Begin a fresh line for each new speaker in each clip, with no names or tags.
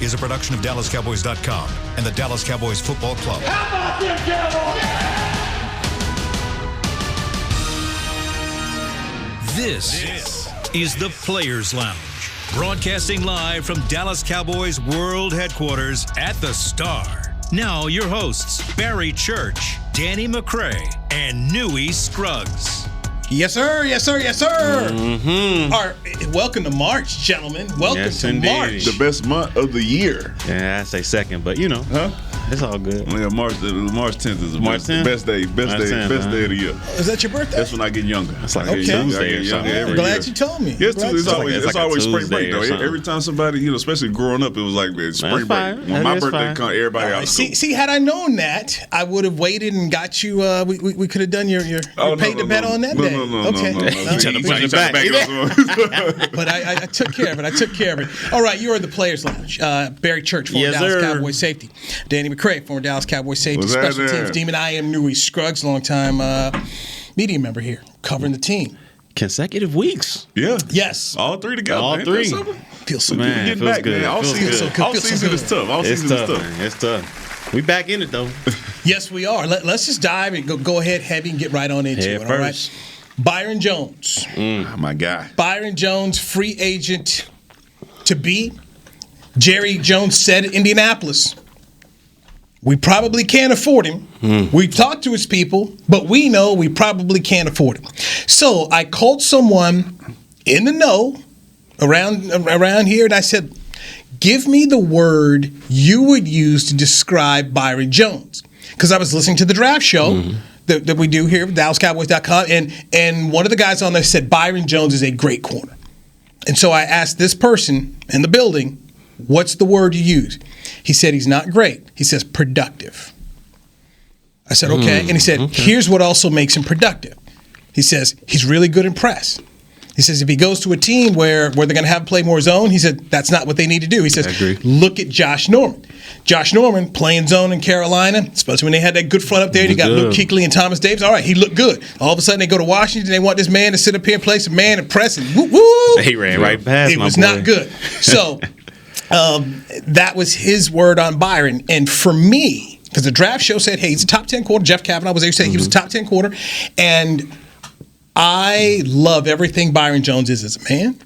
is a production of DallasCowboys.com and the Dallas Cowboys Football Club.
How about them Cowboys?
This is the Players Lounge, broadcasting live from Dallas Cowboys World Headquarters at the Star. Now your hosts, Barry Church, Danny McCray, and Newy Scruggs.
Yes, sir. Yes, sir. Yes, sir.
Mm-hmm.
All right, welcome to March, gentlemen. Welcome to March.
The best month of the year.
Yeah, I say second, but you know, it's all good.
Yeah, March 10th is the
March 10th?
best day of the year.
Is that your birthday?
That's when I get younger.
It's like
Okay.
Tuesday or
I
something.
get younger
I'm
every
glad
year.
you told me.
Yes,
Glad
it's
you told me.
always spring
Tuesday
break
or
though.
something.
Every time somebody, especially growing up, it was like spring break.
fine.
When
That
my
is
birthday
fine.
come, everybody out of school.
See, had I known that, I would have waited and got you. We could have done your paid the bet on that day. Okay.
You trying to
back.
back it up.
But I took care of it. All right, you are the Players Lounge. Barry Church, former
Yes,
Dallas
sir.
Cowboy safety. Danny McCray, former Dallas Cowboy safety.
What's
Special
happening?
teams demon. I am Newy Scruggs, longtime media member here, covering the team.
Consecutive weeks.
Yeah.
Yes.
All three together.
All
Ain't
three.
that something?
Feels so
Man,
good.
Getting
feels
back,
good.
man. All
Feels
season,
good.
all season is tough. All
It's
season
tough,
is tough.
man. It's tough. We back in it though.
Yes, we are. Let's just dive and go ahead heavy and get right on into
Head
it. All right.
first.
Byron Jones.
Oh, my guy.
Byron Jones, free agent to be. Jerry Jones said at Indianapolis, we probably can't afford him. We've talked to his people, but we know we probably can't afford him. So I called someone in the know around here, and I said, give me the word you would use to describe Byron Jones. Because I was listening to the draft show that we do here at DallasCowboys.com, and one of the guys on there said Byron Jones is a great corner. And so I asked this person in the building, what's the word you use? He said he's not great. He says productive. I said, okay. And he said, here's what also makes him productive. He says he's really good in press. He says if he goes to a team where they're going to have to play more zone, he said that's not what they need to do. He says, look at Josh Norman. Josh Norman playing zone in Carolina, especially when they had that good front up there. You got Luke Kuechly and Thomas Davis. All right, he looked good. All of a sudden they go to Washington. They want this man to sit up here and play some man and press and woo.
He ran right past
It
my
was
boy.
not good. So that was his word on Byron. And for me, because the draft show said, hey, he's a top 10 quarter. Jeff Kavanaugh was there saying he was a top 10 quarter. And I love everything Byron Jones is as a man.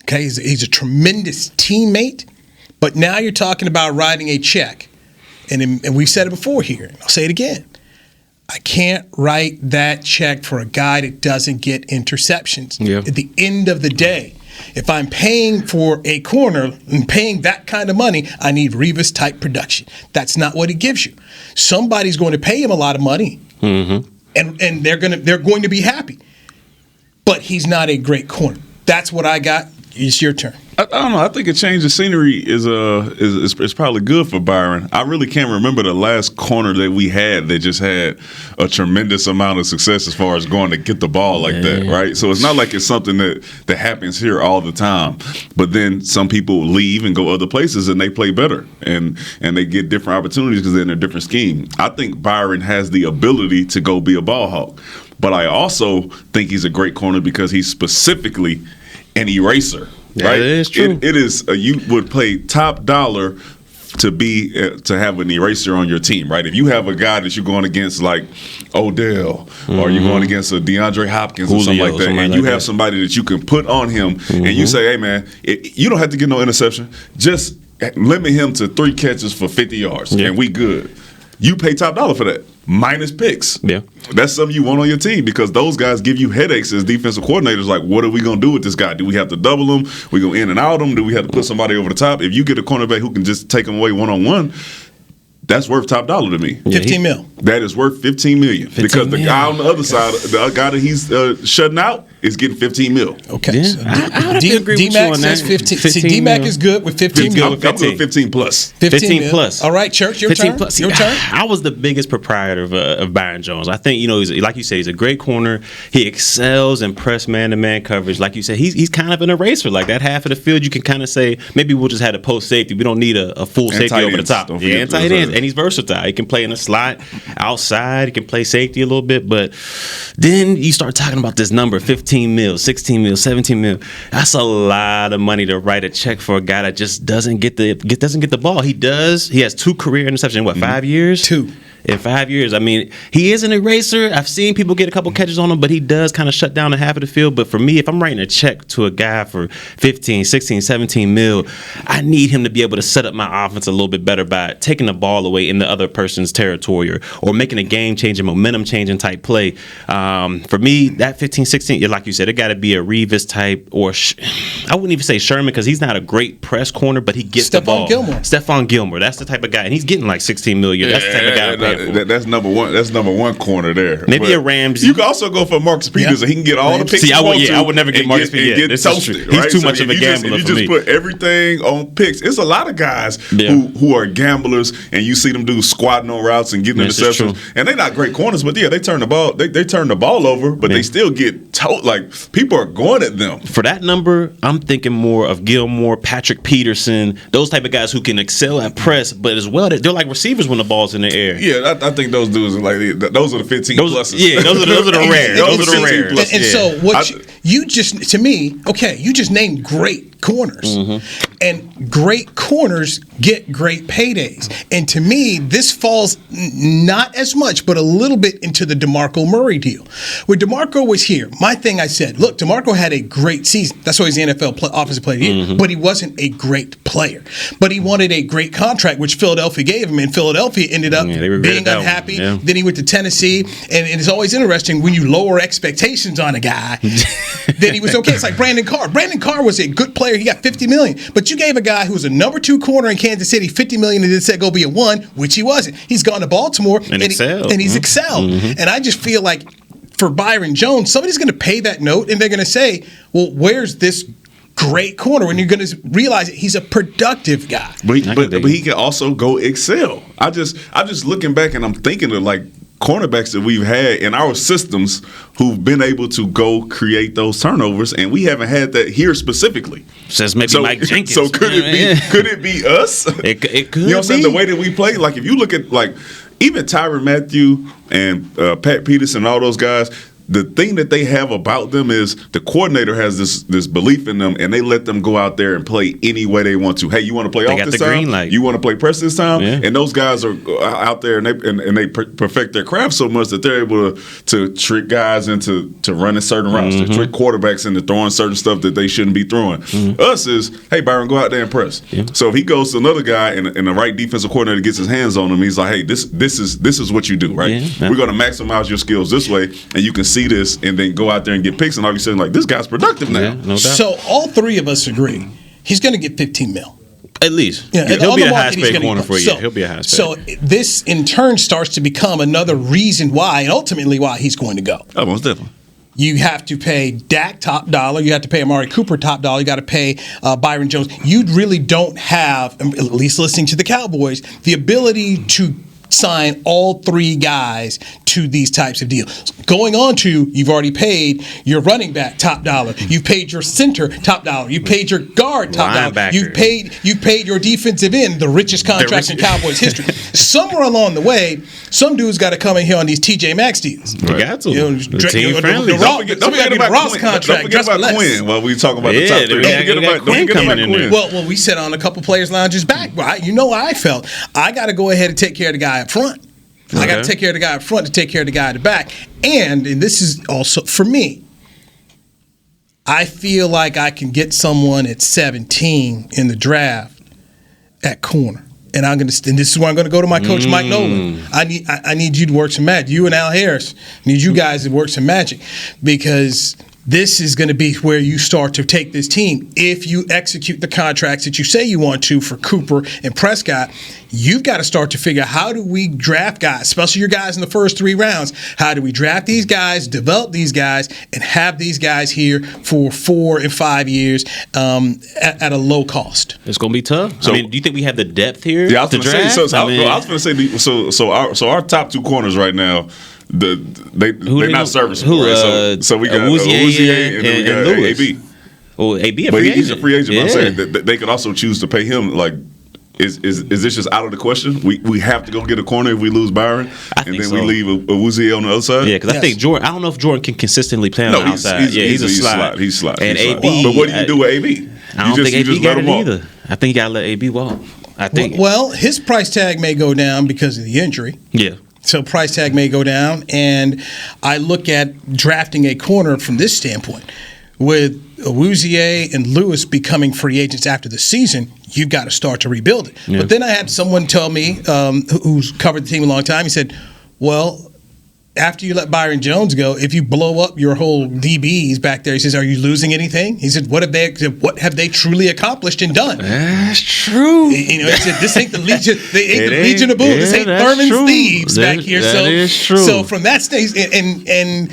Okay, he's a tremendous teammate. But now you're talking about writing a check. And we've said it before here. And I'll say it again. I can't write that check for a guy that doesn't get interceptions.
Yeah.
At the end of the day, if I'm paying for a corner and paying that kind of money, I need Revis-type production. That's not what he gives you. Somebody's going to pay him a lot of money, and they're going to be happy. But he's not a great corner. That's what I got. It's your turn.
I don't know. I think a change of scenery is probably good for Byron. I really can't remember the last corner that we had that just had a tremendous amount of success as far as going to get the ball like that, right? So it's not like it's something that happens here all the time. But then some people leave and go other places and they play better and they get different opportunities because they're in a different scheme. I think Byron has the ability to go be a ball hawk. But I also think he's a great corner because he's specifically an eraser. Right?
That is true.
It is. You would pay top dollar to have an eraser on your team, right? If you have a guy that you're going against like Odell or you're going against a DeAndre Hopkins or something like that, and you have somebody that you can put on him and you say, hey, man, you don't have to get no interception. Just limit him to 3 catches for 50 yards and we good. You pay top dollar for that. Minus picks.
Yeah.
That's something you want on your team because those guys give you headaches as defensive coordinators. Like, what are we going to do with this guy? Do we have to double him? We going to in and out him? Do we have to put somebody over the top? If you get a cornerback who can just take him away one-on-one, that's worth top dollar to me.
$15 million.
That is worth $15 million because the guy on the other side, the guy that he's shutting out, is getting $15 million.
Okay.
Yeah.
So
I have to agree with you
D-Mac
on
says
that.
15. See,
15
D-Mac
mil.
is good with 15
Good
million.
with
I'm going
15.
15 plus.
15
mil.
plus.
All right, Church, your
15
turn.
plus.
Your turn.
I was the biggest proprietor of Byron Jones. I think, he's, like you said, he's a great corner. He excels in press man-to-man coverage. Like you said, he's kind of an eraser. Like that half of the field, you can kind of say, maybe we'll just have a post safety. We don't need a full safety over the top.
Don't
Yeah,
forget
and tight ends. And he's versatile. He can play in the slot. outside. He can play safety a little bit, but then you start talking about this number, 15 mil, 16 mil, 17 mil. That's a lot of money to write a check for a guy that just doesn't get the ball. He does. He has 2 career interceptions in 5 years?
2.
In 5 years. I mean, he is an eraser. I've seen people get a couple catches on him, but he does kind of shut down a half of the field. But for me, if I'm writing a check to a guy for 15, 16, 17 mil, I need him to be able to set up my offense a little bit better by taking the ball away in the other person's territory or making a game-changing, momentum-changing type play. For me, that 15, 16, like you said, it got to be a Revis type or I wouldn't even say Sherman because he's not a great press corner, but he gets the ball. Stephon Gilmore. That's the type of guy. And he's getting like 16 million. That's the type of guy.
That's number one. That's number one corner there.
Maybe a Ramsey.
You can also go for Marcus Peters, and he can get all the picks.
See, I would never get Marcus Peters.
Get toasted.
Right? He's too much of a gambler for me.
You just put everything on picks. It's a lot of guys who are gamblers, and you see them do squatting on routes and getting interceptions, and they're not great corners, but they turn the ball. They turn the ball over, but they still get like people are going at them.
For that number, I'm thinking more of Gilmore, Patrick Peterson, those type of guys who can excel at press, but as well they're like receivers when the ball's in the air.
Yeah, I think those dudes are like those are the 15 pluses.
Yeah, those are the rare. Those are the rare.
And so what you just, to me, okay, you just named great corners. And great corners get great paydays. And to me, this falls not as much, but a little bit into the DeMarco Murray deal. When DeMarco was here, my thing I said, look, DeMarco had a great season. That's why he's the NFL Offensive Player of the Year. But he wasn't a great player. But he wanted a great contract, which Philadelphia gave him. And Philadelphia ended up being unhappy. Then he went to Tennessee. And it's always interesting when you lower expectations on a guy, then he was okay. It's like Brandon Carr. Brandon Carr was a good player. He got $50 million. But you gave a guy who was a number 2 corner in Kansas City $50 million and then said go be a 1, which he wasn't. He's gone to Baltimore and he's excelled. And I just feel like for Byron Jones, somebody's going to pay that note and they're going to say, well, where's this great corner? When you're going to realize he's a productive guy.
But he can also go excel. I'm just looking back and I'm thinking of like cornerbacks that we've had in our systems who've been able to go create those turnovers, and we haven't had that here specifically.
Says maybe Mike Jenkins.
So could it be us?
It could.
You know what I'm saying? The way that we play, like if you look at like even Tyrann Mathieu and Pat Peterson and all those guys, the thing that they have about them is the coordinator has this belief in them, and they let them go out there and play any way they want to. Hey, you want to play off this time?
Green light.
You want to play press this time? Yeah. And those guys are out there, and they perfect their craft so much that they're able to trick guys into running certain routes, to trick quarterbacks into throwing certain stuff that they shouldn't be throwing. Us is, hey, Byron, go out there and press. Yeah. So if he goes to another guy and the right defensive coordinator gets his hands on him, he's like, hey, this is what you do, right? Yeah. We're going to maximize your skills this way, and you can see this, and then go out there and get picks, and all of a sudden, like, this guy's productive now.
Yeah, no doubt.
So all three of us agree he's going to get 15 mil.
At least. Yeah, he'll be a high-paid corner for a year. He'll be a high-paid.
So this, in turn, starts to become another reason why, and ultimately why he's going to go.
Oh, most definitely.
You have to pay Dak top dollar. You have to pay Amari Cooper top dollar. You got to pay Byron Jones. You really don't have, at least listening to the Cowboys, the ability to sign all three guys to these types of deals. Going on to, you've already paid your running back top dollar. You've paid your center top dollar. You've paid your guard top dollar. You've paid your defensive end, the richest contract in Cowboys history. Somewhere along the way, some dude's got to come in here on these TJ Maxx deals.
They got to. Team-friendly.
Don't forget about Ross contract. Don't forget about Quinn while we talk about the top three. Don't forget about Quinn.
Well, we sat on a couple players' lounges back. Right? You know how I felt. I got to go ahead and take care of the guy up front. I got to take care of the guy up front to take care of the guy at the back. And this is also, for me, I feel like I can get someone at 17 in the draft at corner. And this is where I'm going to go to my coach, Mike Nolan. I need you to work some magic. You and Al Harris, I need you guys to work some magic, because this is going to be where you start to take this team. If you execute the contracts that you say you want to for Cooper and Prescott, you've got to start to figure out, how do we draft guys, especially your guys in the first 3 rounds? How do we draft these guys, develop these guys, and have these guys here for 4 and 5 years at a low cost?
It's going to be tough. So, do you think we have the depth here?
Yeah, I was going to say, so our top 2 corners right now, they're not serviceable. Right? So we got Awuzie and then we got AB.
Oh, AB
but he's a free agent. Yeah. But I'm saying that they could also choose to pay him like Is this just out of the question? We have to go get a corner if we lose Byron, and then we leave Awuzie on the other side.
Yeah, because I think Jordan. I don't know if Jordan can consistently play on the outside.
He's a slot. He's slot.
And
he's
AB.
But what do you do with AB?
I don't think AB got it either. I think you got to let AB walk. I think.
Well, his price tag may go down because of the injury.
Yeah.
So price tag may go down, and I look at drafting a corner from this standpoint. With Awuzie and Lewis becoming free agents after the season, you've got to start to rebuild it. Yeah. But then I had someone tell me, who's covered the team a long time, he said, well, after you let Byron Jones go, if you blow up your whole DBs back there, he says, are you losing anything? He said, what have they truly accomplished and done?
That's true.
You know, he said, this ain't the Legion. They ain't the Legion of Boom. This ain't Thurman's Thieves back here.
That is true.
So from that stage, and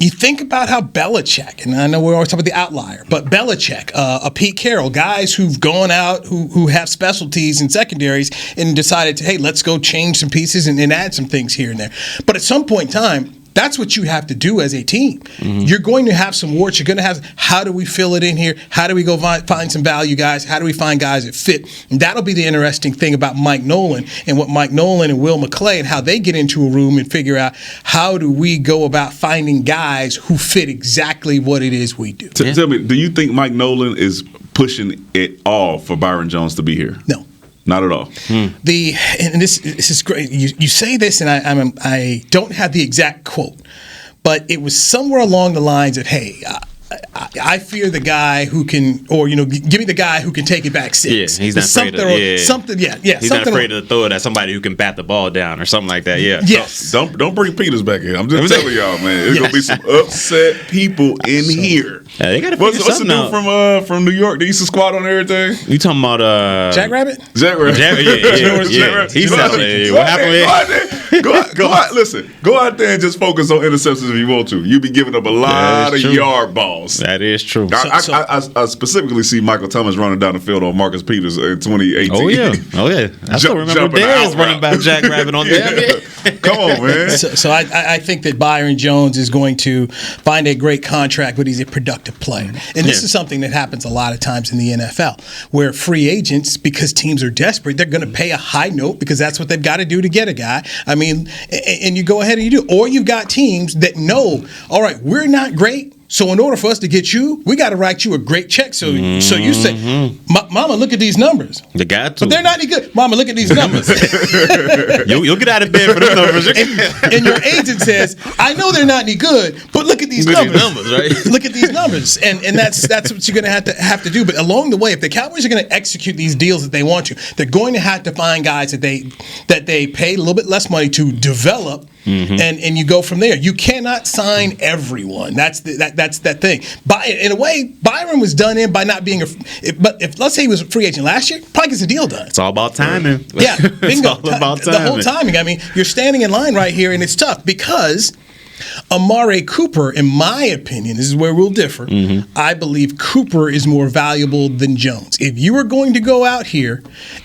you think about how Belichick, and I know we're always talking about the outlier, but Belichick, a Pete Carroll, guys who've gone out, who have specialties and secondaries and decided to, hey, let's go change some pieces and add some things here and there. But at some point in time, that's what you have to do as a team. Mm-hmm. You're going to have some warts. You're going to have, how do we fill it in here? How do we go find some value guys? How do we find guys that fit? And that'll be the interesting thing about Mike Nolan and what Mike Nolan and Will McClay and how they get into a room and figure out how do we go about finding guys who fit exactly what it is we do.
Tell me, do you think Mike Nolan is pushing it all for Byron Jones to be here?
No.
Not at all.
And this is great. You say this, and I don't have the exact quote, but it was somewhere along the lines of, "Hey, I fear the guy who can, or give me the guy who can take it back six."
Yeah, he's not afraid of
something. Yeah.
He's not afraid to throw it at somebody who can bat the ball down or something like that. Yeah.
Yes.
Don't bring Peters back in. I'm just telling y'all, man. There's gonna be some upset people in here.
Yeah, they gotta figure
what's the dude from New York? They used to squat on everything.
You talking about
Jack Rabbit?
Jack Rabbit.
Yeah. He's selling. What happened?
Go out. Listen. Go out there and just focus on interceptions if you want to. You be giving up a lot of yard balls.
That is true.
I specifically see Michael Thomas running down the field on Marcus Peters in 2018.
Oh yeah. I still remember Dez running by Jack Rabbit on there.
Come on, man.
So I think that Byron Jones is going to find a great contract, but he's a productive player. And this is something that happens a lot of times in the NFL, where free agents, because teams are desperate, they're going to pay a high note because that's what they've got to do to get a guy. I mean, and you go ahead and you do. Or you've got teams that know, all right, we're not great. So in order for us to get you, we got to write you a great check. So you say, Mama, look at these numbers.
The guy too.
But they're not any good. Mama, look at these numbers.
You'll get out of bed for those numbers.
And your agent says, I know they're not any good, but look at these numbers.
Right?
Look at these numbers. And that's what you're going to have to do. But along the way, if the Cowboys are going to execute these deals that they want to, they're going to have to find guys that they pay a little bit less money to develop. And you go from there. You cannot sign everyone. That's that thing. In a way, Byron was done in by not being but if let's say he was a free agent last year, probably gets a deal done.
It's all about timing.
Yeah, bingo.
It's all about timing.
The whole timing. I mean, you're standing in line right here, and it's tough because Amari Cooper, in my opinion, this is where we'll differ. I believe Cooper is more valuable than Jones. If you are going to go out here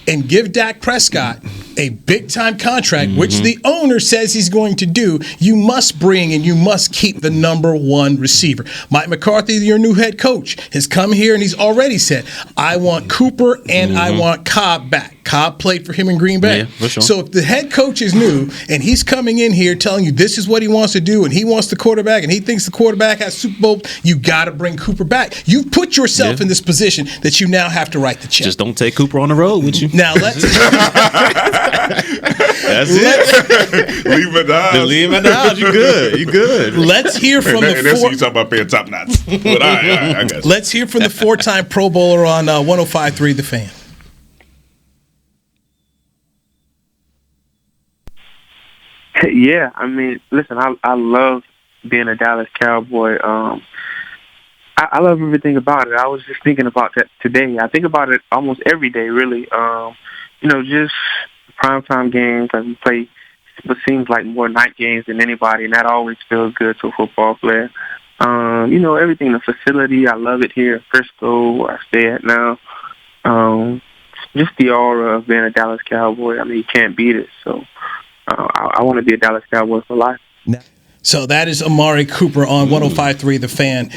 and give Dak Prescott a big-time contract, which the owner says he's going to do, you must bring and you must keep the number one receiver. Mike McCarthy, your new head coach, has come here and he's already said, I want Cooper and I want Cobb back. Cobb played for him in Green Bay.
Yeah, for sure.
So if the head coach is new and he's coming in here telling you this is what he wants to do and he wants the quarterback and he thinks the quarterback has Super Bowl, you got to bring Cooper back. You've put yourself in this position that you now have to write the check.
Just don't take Cooper on the road with you.
Now let's
That's it.
Leave him at the house.
Leave him at the house. You good. You good.
Let's hear from the
that's what you talking about paying top knots. But all right, I guess.
Let's hear from the 4-time Pro Bowler on 105.3 The Fan.
Yeah, I mean, listen, I love being a Dallas Cowboy. I love everything about it. I was just thinking about that today. I think about it almost every day, really. Just primetime games. We play what seems like more night games than anybody, and that always feels good to a football player. Everything, the facility, I love it here in Frisco, where I stay at now. Just the aura of being a Dallas Cowboy. I mean, you can't beat it. So I want to be a Dallas Cowboy for life.
So that is Amari Cooper on 105.3 The Fan.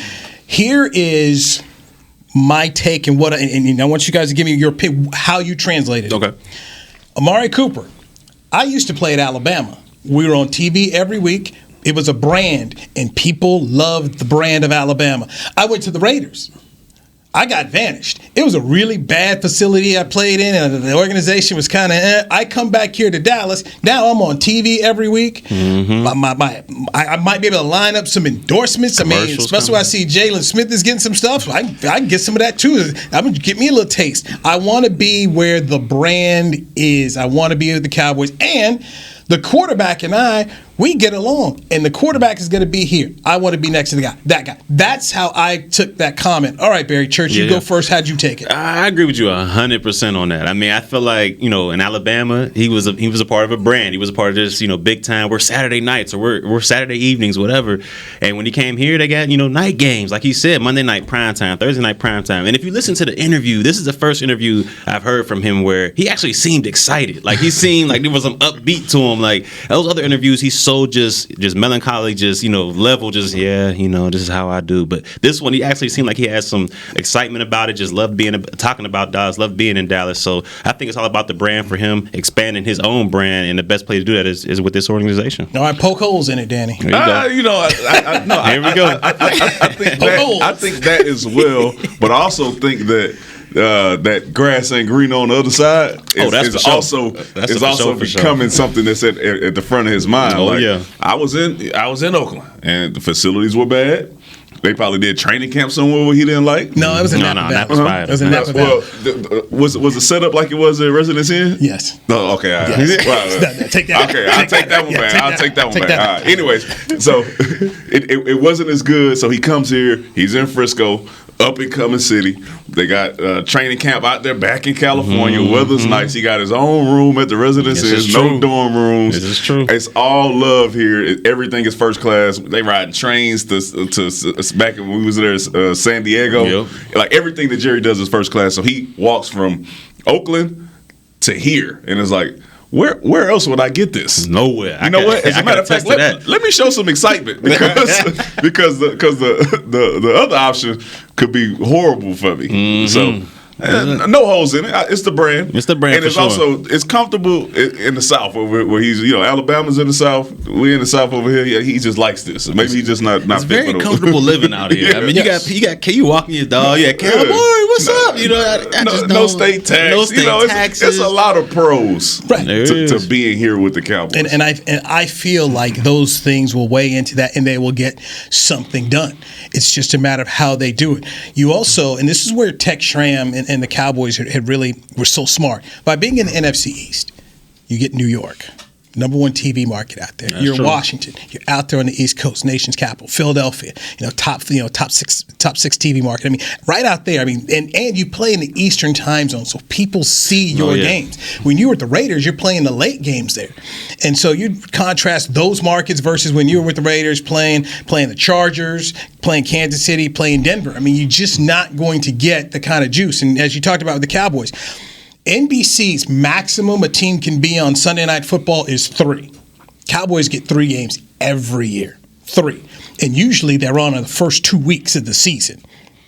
Here is my take and I want you guys to give me your opinion, how you translate it.
Okay.
Amari Cooper. I used to play at Alabama. We were on TV every week. It was a brand, and people loved the brand of Alabama. I went to the Raiders. I got vanished. It was a really bad facility I played in, and the organization was kind of I come back here to Dallas. Now I'm on TV every week. I might be able to line up some endorsements. I mean, especially when I see Jalen Smith is getting some stuff. I can get some of that too. I'm going to get me a little taste. I want to be where the brand is. I want to be with the Cowboys. And the quarterback and I, we get along, and the quarterback is going to be here. I want to be next to that guy. That's how I took that comment. All right, Barry Church, you go first. How'd you take it?
I agree with you 100% on that. I mean, I feel like, in Alabama, he was a part of a brand. He was a part of this, big time. We're Saturday nights or we're Saturday evenings, whatever. And when he came here, they got, night games. Like he said, Monday night prime time, Thursday night prime time. And if you listen to the interview, this is the first interview I've heard from him where he actually seemed excited. Like he seemed like there was some upbeat to him. Like those other interviews, he's so just melancholy, level, this is how I do. But this one, he actually seemed like he had some excitement about it, just loved talking about Dallas, loved being in Dallas. So I think it's all about the brand for him, expanding his own brand, and the best place to do that is with this organization.
All right, poke holes in it, Danny.
Here we go.
Here we go. I think that as well, but I also think that that grass ain't green on the other side is also becoming something that's at the front of his mind. I was in Oakland and the facilities were bad. They probably did training camp somewhere where he didn't like.
No, it was in Napa Valley. It was in Napa Valley.
Was the setup like it was at Residence Inn?
Yes.
Oh, okay. All right.
Yes. Take that.
Okay, I'll take that one back. I'll take that one back. All right. Anyways, so it wasn't as good. So he comes here. He's in Frisco. Up and coming city. They got training camp out there back in California. Weather's nice. He got his own room at the Residences. No dorm rooms.
This is true.
It's all love here. Everything is first class. They riding trains to back when we was there, San Diego. Yep. Like everything that Jerry does is first class. So he walks from Oakland to here, and it's like, Where else would I get this?
Nowhere.
You know what? As a matter of fact, let me show some excitement because the other option could be horrible for me. So no holes in it. It's the brand.
It's the brand,
and it's also comfortable in the South where he's Alabama's in the South. We're in the South over here. Yeah, he just likes this. Maybe he's just not.
It's very comfortable living out here. I mean, you walking your dog. Yeah, Cowboy, what's up?
No state tax. Taxes. It's a lot of pros to being here with the Cowboys.
And I feel like those things will weigh into that, and they will get something done. It's just a matter of how they do it. You also, and this is where Tech Schramm and the Cowboys were so smart. By being in the NFC East, you get New York, #1 TV market out there. You're in Washington. You're out there on the East Coast, nation's capital, Philadelphia. Top six TV market. I mean, right out there. I mean, and you play in the Eastern time zone, so people see your games. When you were at the Raiders, you're playing the late games there, and so you contrast those markets versus when you were with the Raiders playing the Chargers, playing Kansas City, playing Denver. I mean, you're just not going to get the kind of juice. And as you talked about with the Cowboys, NBC's maximum a team can be on Sunday Night Football is 3. Cowboys get 3 games every year. 3. And usually they're on the first 2 weeks of the season.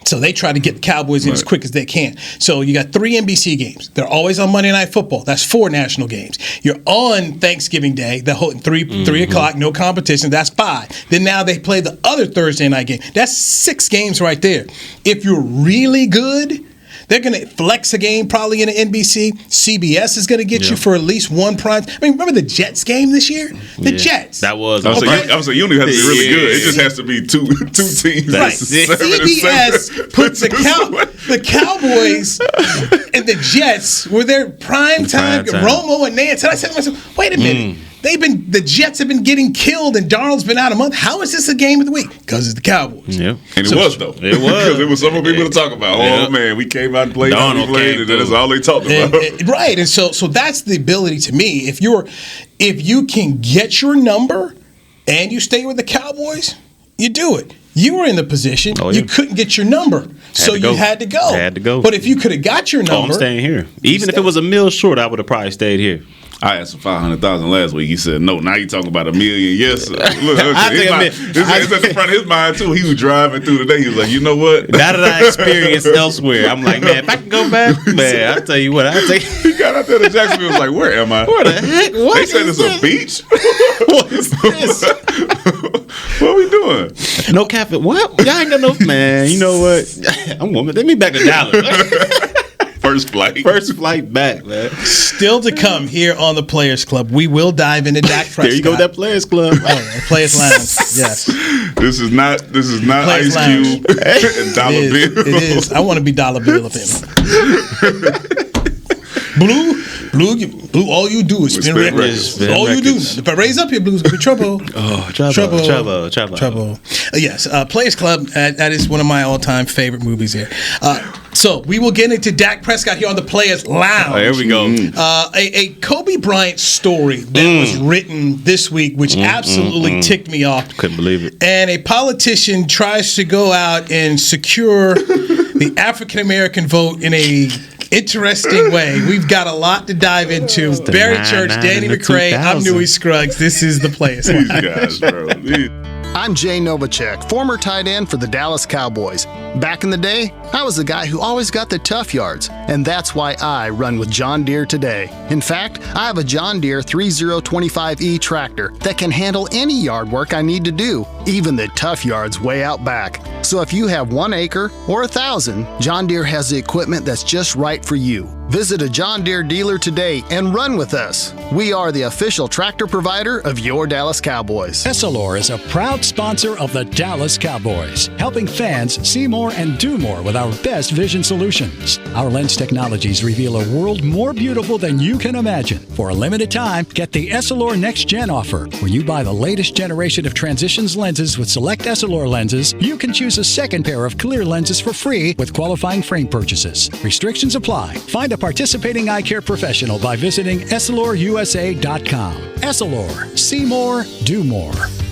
So they try to get the Cowboys in as quick as they can. So you got 3 NBC games. They're always on Monday Night Football. That's 4 national games. You're on Thanksgiving Day, the whole 3 o'clock, no competition. That's 5. Then now they play the other Thursday night game. That's 6 games right there. If you're really good, they're going to flex a game probably in an NBC. CBS is going to get you for at least 1 prime. I mean, remember the Jets game this year? The Jets.
That was.
I was like, you only have to be really good. It just has to be two teams.
Right. CBS put the Cowboys and the Jets were their prime time. Romo and Nance. And I said to myself, wait a minute. The Jets have been getting killed and Darnold's been out a month. How is this a game of the week? Because it's the Cowboys.
Yeah. And it was, though. It was. Because it was some people to talk about. Yeah. Oh, man, we came out and played. And that's all they talked about.
Right. And so that's the ability to me. If you can get your number and you stay with the Cowboys, you do it. You were in the position. You couldn't get your number. You had to go.
Had to go.
But if you could have got your number.
I'm staying here. Even if it was a mil short, I would have probably stayed here.
I asked for 500,000 last week. He said no. Now you talking about $1 million? Yes. Look, it's at the front of his mind too. He was driving through today. He was like, you know what?
Now that I experienced elsewhere, I'm like, man, if I can go back, man, I'll tell you what.
He got out there to Jacksonville. Was like, where am I?
Where the heck? What
they said it's a beach.
What is this?
What are we doing?
No cafe. What? Y'all ain't got no man. You know what? Let me back to Dallas.
First flight
back, man.
Still to come here on the Players Club. We will dive into Dak Prescott.
There you go, that Players Club.
Oh, Players Lounge. Yes.
This is not
Players
Ice
Lounge.
Cube and Dollar Bill.
It is. I want to be Dollar Bill of him. Blue, all you do is spin records. All you do. If I raise up here, Blue's going to be trouble.
Oh, trouble.
Yes, Players Club, that is one of my all-time favorite movies here. So we will get into Dak Prescott here on the Players Lounge.
Oh, here we go.
A Kobe Bryant story that was written this week, which absolutely ticked me off.
Couldn't believe it.
And a politician tries to go out and secure the African-American vote in a interesting way. We've got a lot to dive into. Barry Church, Danny McCray, I'm Newy Scruggs. This is the Players.
These guys, bro.
I'm Jay Novacek, former tight end for the Dallas Cowboys. Back in the day, I was the guy who always got the tough yards, and that's why I run with John Deere today. In fact, I have a John Deere 3025E tractor that can handle any yard work I need to do, even the tough yards way out back. So if you have 1 acre or 1,000, John Deere has the equipment that's just right for you. Visit a John Deere dealer today and run with us. We are the official tractor provider of your Dallas Cowboys.
Essilor is a proud sponsor of the Dallas Cowboys, helping fans see more and do more with our best vision solutions. Our lens technologies reveal a world more beautiful than you can imagine. For a limited time, get the Essilor Next Gen offer. When you buy the latest generation of Transitions lenses with select Essilor lenses, you can choose a second pair of clear lenses for free with qualifying frame purchases. Restrictions apply. Find a participating eye care professional by visiting EssilorUSA.com. Essilor. See more, do more.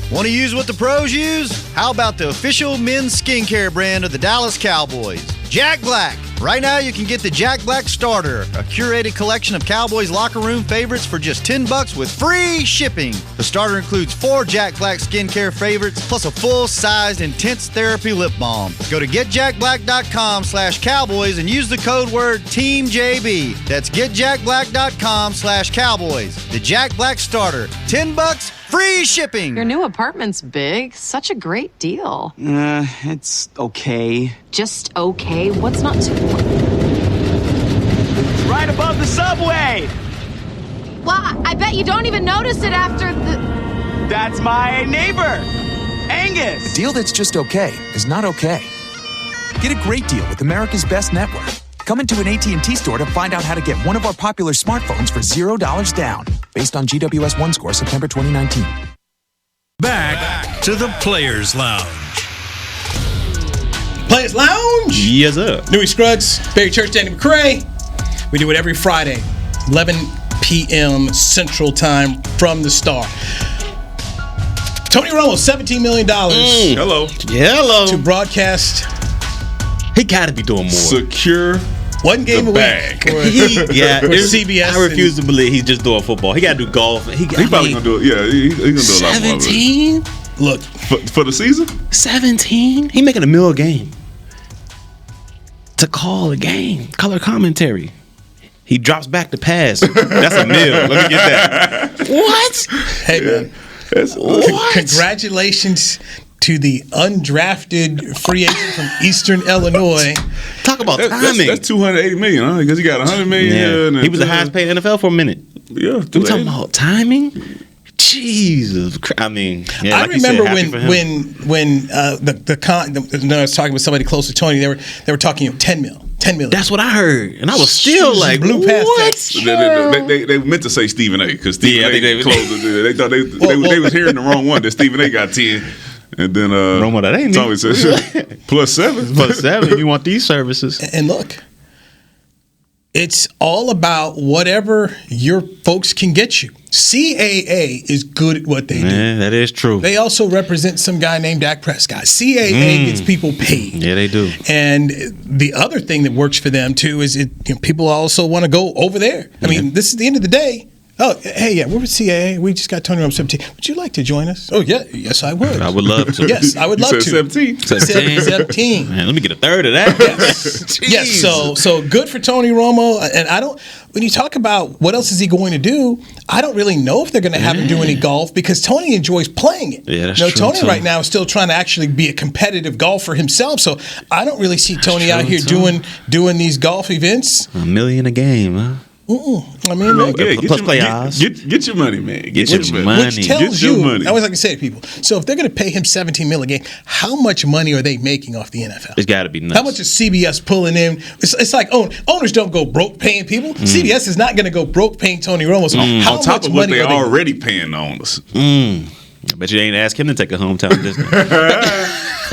Want to use what the pros use? How about the official men's skincare brand of the Dallas Cowboys, Jack Black? Right now, you can get the Jack Black Starter, a curated collection of Cowboys locker room favorites for just $10 with free shipping. The starter includes 4 Jack Black skincare favorites, plus a full-sized intense therapy lip balm. Go to getjackblack.com/Cowboys and use the code word TEAMJB. That's getjackblack.com/Cowboys. The Jack Black Starter, $10, free shipping.
Your new apartment's big. Such a great deal.
It's okay.
Just okay? What's not to?
Right above the subway!
Well, I bet you don't even notice it after the...
That's my neighbor, Angus!
A deal that's just okay is not okay. Get a great deal with America's Best Network. Come into an AT&T store to find out how to get one of our popular smartphones for $0 down, based on GWS One score September 2019.
Back to the Players Lounge.
Players Lounge.
Yes, sir.
Newy Scruggs, Barry Church, Danny McCray. We do it every Friday, 11 p.m. Central Time from the Star. Tony Romo, $17 million.
Hello.
To broadcast.
He got to be doing more.
Secure
one game a week for CBS.
I refuse to believe he's just doing football. He got to do golf. He
probably going to do it. Yeah, he's going to do a lot more.
17?
Look.
For the season?
17? He making $1 million a game. To call a game. Color commentary. He drops back to pass. That's $1 million. Let me get that. What?
Hey, man. Congratulations to the undrafted free agent from Eastern Illinois.
Talk about timing.
That's $280 million, huh? Because he got $100 million.
Yeah. He was the highest paid NFL for a minute.
Yeah.
We talking about timing? Jesus Christ. I mean,
I remember when I was talking with somebody close to Tony, they were talking $10 million.
That's what I heard, and I was still like,
blew past
what?
They meant to say Stephen A. Because Stephen A. closed it. They thought they was hearing the wrong one. That Stephen A. got 10. And then
Romo, that ain't
Tommy said +7.
+7. You want these services?
And look, it's all about whatever your folks can get you. CAA is good at what they do.
That is true.
They also represent some guy named Dak Prescott. CAA gets people paid.
Yeah, they do.
And the other thing that works for them too is people also want to go over there. I mean, this is the end of the day. Oh, hey, yeah, we're with CAA. We just got Tony Romo 17. Would you like to join us? Oh, yeah, yes, I would.
I would love to.
Yes, I would love to.
17.
17. Man, let me get a third of that.
Yes, so good for Tony Romo. And when you talk about what else is he going to do, I don't really know if they're going to have him do any golf because Tony enjoys playing it.
Yeah, that's true.
Tony right now is still trying to actually be a competitive golfer himself. So I don't really see Tony out here doing these golf events.
$1 million a game, huh?
I mean,
plus playoffs.
Get your money, man.
Get your money.
Which tells you,
money.
I always like to say to people, so if they're going to pay him $17 million a game, how much money are they making off the NFL?
It's got to be nuts.
How much is CBS pulling in? It's like owners don't go broke paying people. CBS is not going to go broke paying Tony Romo. So how
on top
much
of what
money
they're
are they
already paying the owners.
I bet you ain't ask him to take a hometown discount.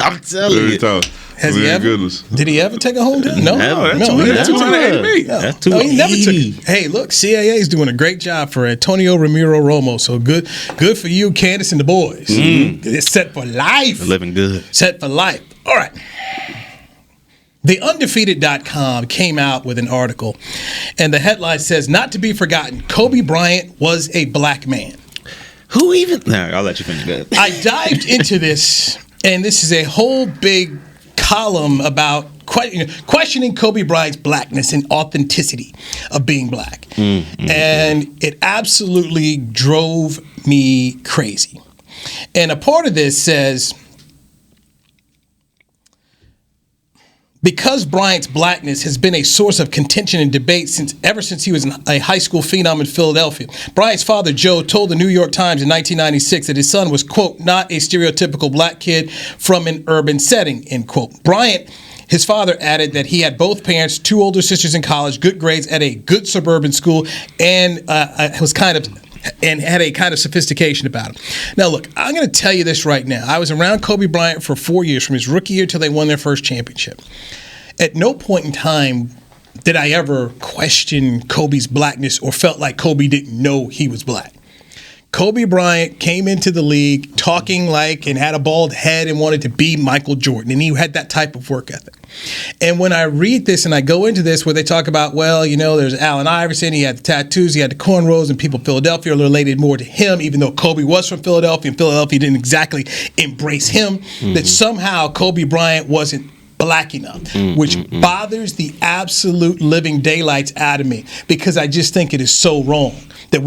I'm telling you.
Has he ever?
Goodness.
Did he ever take a hometown? No,
That's
he never took it. Hey, look, CAA is doing a great job for Antonio Ramiro Romo. So good for you, Candace and the boys. It's set for life.
They're living good.
Set for life. All right. TheUndefeated.com came out with an article, and the headline says, "Not to be forgotten, Kobe Bryant was a black man."
Who even? No, I'll let you finish. Good.
I dived into this, and this is a whole big column about questioning Kobe Bryant's blackness and authenticity of being black. And it absolutely drove me crazy. And a part of this says, because Bryant's blackness has been a source of contention and debate ever since he was a high school phenom in Philadelphia, Bryant's father, Joe, told the New York Times in 1996 that his son was, quote, not a stereotypical black kid from an urban setting, end quote. Bryant, his father, added that he had both parents, 2 older sisters in college, good grades at a good suburban school, and had a kind of sophistication about him. Now, look, I'm going to tell you this right now. I was around Kobe Bryant for 4 years, from his rookie year till they won their first championship. At no point in time did I ever question Kobe's blackness or felt like Kobe didn't know he was black. Kobe Bryant came into the league talking like and had a bald head and wanted to be Michael Jordan, and he had that type of work ethic. And when I read this and I go into this where they talk about, well, there's Allen Iverson, he had the tattoos, he had the cornrows, and people in Philadelphia are related more to him, even though Kobe was from Philadelphia, and Philadelphia didn't exactly embrace him, that somehow Kobe Bryant wasn't black enough, which bothers the absolute living daylights out of me, because I just think it is so wrong that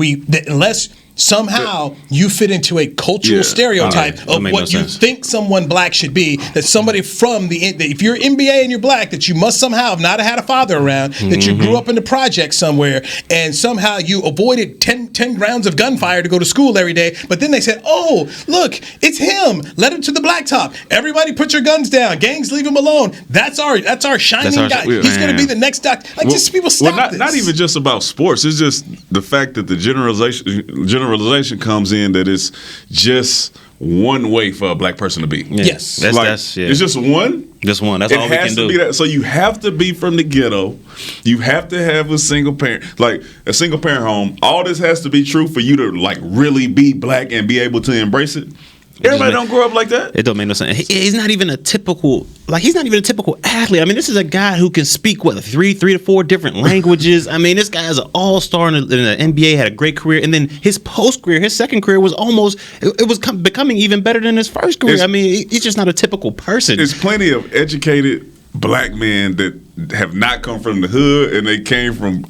unless somehow you fit into a cultural stereotype of what you think someone black should be, that somebody if you're NBA and you're black, that you must somehow have not had a father around, that you grew up in the project somewhere, and somehow you avoided 10 rounds of gunfire to go to school every day, but then they said, oh, look, it's him, let him to the blacktop, everybody put your guns down, gangs leave him alone, that's our shining guy, he's going to be the next doctor. Just people stop this.
Not even just about sports, it's just the fact that the generalization comes in that it's just one way for a black person to be.
Yes.
It's just one?
Just one. That's all we can do.
So you have to be from the ghetto. You have to have a single parent, like a single parent home. All this has to be true for you to really be black and be able to embrace it. Everybody don't grow up like that.
It don't make no sense. He's not even a typical athlete. I mean, this is a guy who can speak 3 to 4 different languages. I mean, this guy is an all-star in the NBA, had a great career, and then his post-career, his second career was becoming even better than his first career. He's just not a typical person.
There's plenty of educated black men that have not come from the hood, and they came from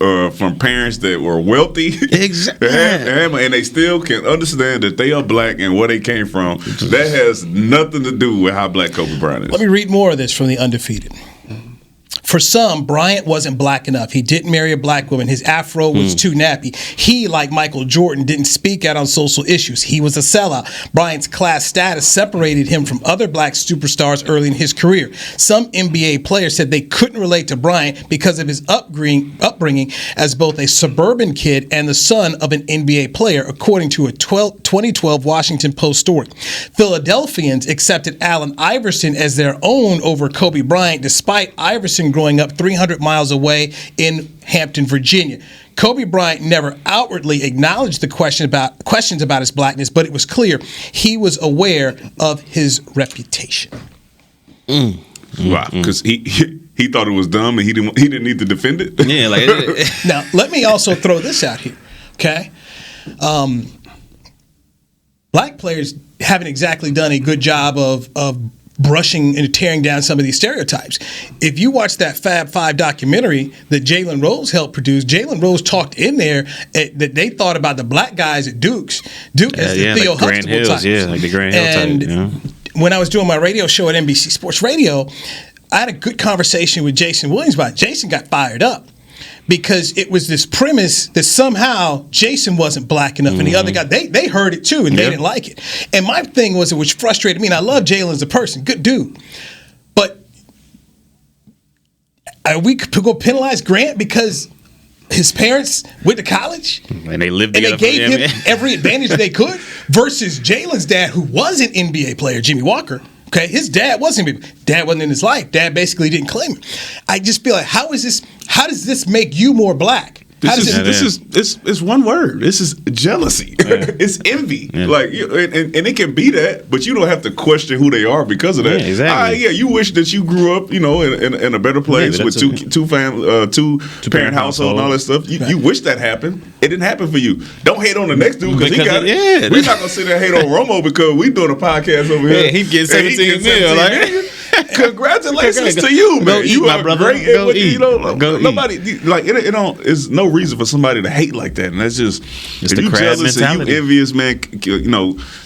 parents that were wealthy.
Exactly.
And they still can understand that they are black and where they came from. That has nothing to do with how black Kobe Bryant is.
Let me read more of this from The Undefeated. For some, Bryant wasn't black enough. He didn't marry a black woman. His afro was too nappy. He, like Michael Jordan, didn't speak out on social issues. He was a sellout. Bryant's class status separated him from other black superstars early in his career. Some NBA players said they couldn't relate to Bryant because of his upbringing as both a suburban kid and the son of an NBA player, according to a 2012 Washington Post story. Philadelphians accepted Allen Iverson as their own over Kobe Bryant, despite Iverson growing up 300 miles away in Hampton, Virginia. Kobe Bryant never outwardly acknowledged the questions about his blackness, but it was clear he was aware of his reputation.
Wow, because he thought it was dumb and he didn't need to defend it.
Yeah,
Now, let me also throw this out here, okay? black players haven't exactly done a good job of brushing and tearing down some of these stereotypes. If you watch that Fab Five documentary that Jalen Rose helped produce, Jalen Rose talked in there that they thought about the black guys at Duke as the Theo
like Grand
Huxtable
Hills,
types.
yeah, like the Grand Hill
and
type. Yeah.
When I was doing my radio show at NBC Sports Radio, I had a good conversation with Jason Williams about it. Jason got fired up because it was this premise that somehow Jason wasn't black enough, and the other guy, they heard it too, and they didn't like it. And my thing was, which frustrated me, and I love Jalen as a person, good dude, but are we going to penalize Grant because his parents went to college
and they lived
and
together?
They gave him every advantage they could versus Jalen's dad, who was an NBA player, Jimmy Walker. Okay, his dad wasn't. Dad wasn't in his life. Dad basically didn't claim him. I just feel like, how does this make you more black?
It's one word. This is jealousy. Yeah. It's envy. Yeah. Like, and it can be that, but you don't have to question who they are because of that.
Yeah, exactly.
You wish that you grew up, in a better place with two parent household and all that stuff. You wish that happened. It didn't happen for you. Don't hate on the next dude because he got it. Yeah. We're not gonna sit there and hate on Romo because we doing a podcast over here.
Yeah, he getting 17 million.
Congratulations to you, man.
You are great. Go eat.
Nobody like it. It's no reason for somebody to hate like that, and that's just
it's
if
the
you
crab
jealous
mentality.
and you envious, man.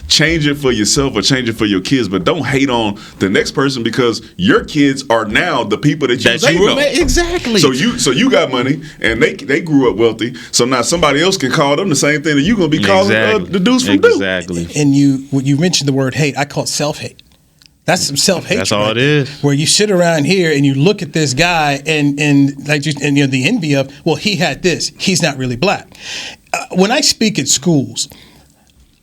Change it for yourself or change it for your kids, but don't hate on the next person because your kids are now the people that you hate on.
Exactly.
So you got money and they grew up wealthy. So now somebody else can call them the same thing that you're gonna be calling the dudes from Duke.
Exactly.
And you mentioned the word hate. I call it self-hate. That's some self-hatred.
That's all it is.
Where you sit around here and you look at this guy and the envy of, well, he had this. He's not really black. When I speak at schools,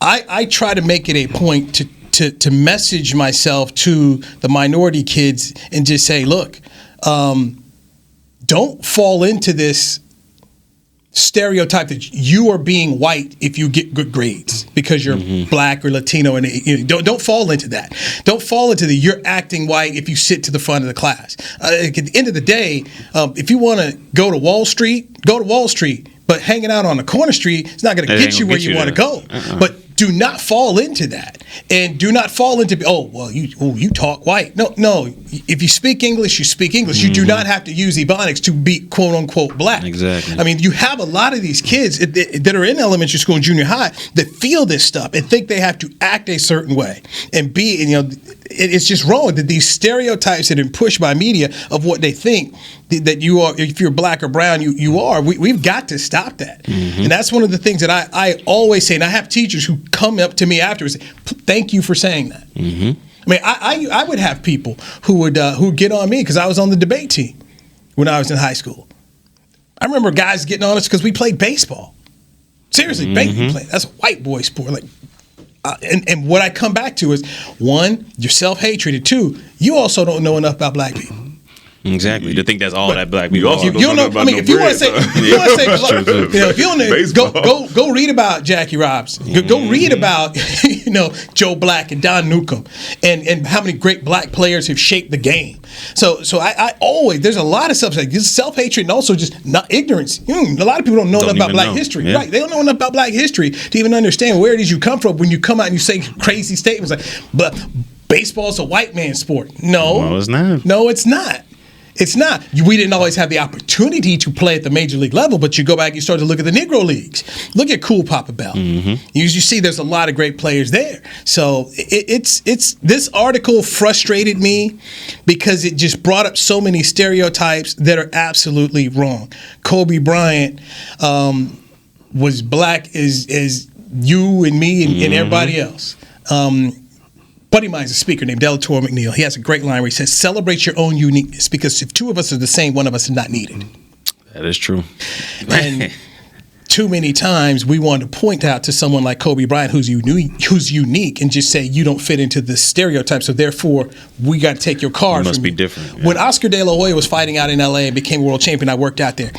I try to make it a point to message myself to the minority kids and just say, look, don't fall into this stereotype that you are being white if you get good grades because you're black or Latino, and don't fall into that. Don't fall into you're acting white if you sit to the front of the class. At the end of the day, if you want to go to Wall Street, go to Wall Street. But hanging out on a corner street is not going to get you where you want to go. But do not fall into that, and do not fall into you talk white. No. If you speak English, you speak English. You do not have to use Ebonics to be quote unquote black.
Exactly.
I mean, you have a lot of these kids that are in elementary school and junior high that feel this stuff and think they have to act a certain way and be. It's just wrong that these stereotypes that are pushed by media of what they think that you are, if you're black or brown, you are. We've got to stop that. And that's one of the things that I always say, and I have teachers who come up to me afterwards and say, thank you for saying that. I mean, I would have people who would get on me because I was on the debate team when I was in high school. I remember guys getting on us because we played baseball. Seriously, baseball play. That's a white boy sport. Like, and what I come back to is, one, your self-hatred, and two, you also don't know enough about black people.
Exactly. To think that's all that black people are.
You don't know. I mean, if you want to say, if you want to go read about Jackie Robinson, go read about Joe Black and Don Newcomb, and how many great black players have shaped the game. So I always, there's a lot of stuff like this self-hatred and also just not ignorance. A lot of people don't know enough about black history. Right? They don't know enough about black history to even understand where it is you come from when you come out and you say crazy statements like, "But baseball's a white man's sport." No,
it's not.
No, it's not. It's not. We didn't always have the opportunity to play at the major league level, but you go back and you start to look at the Negro Leagues. Look at Cool Papa Bell. You see there's a lot of great players there. So it's this article frustrated me because it just brought up so many stereotypes that are absolutely wrong. Kobe Bryant was black as you and me and everybody else. Buddy of mine is a speaker named Delator McNeil. He has a great line where he says, celebrate your own uniqueness, because if two of us are the same, one of us is not needed.
That is true.
And too many times we want to point out to someone like Kobe Bryant who's unique and just say you don't fit into the stereotype, so therefore we got to take your card.
You must be different.
When Oscar De La Hoya was fighting out in L.A. and became world champion, I worked out there.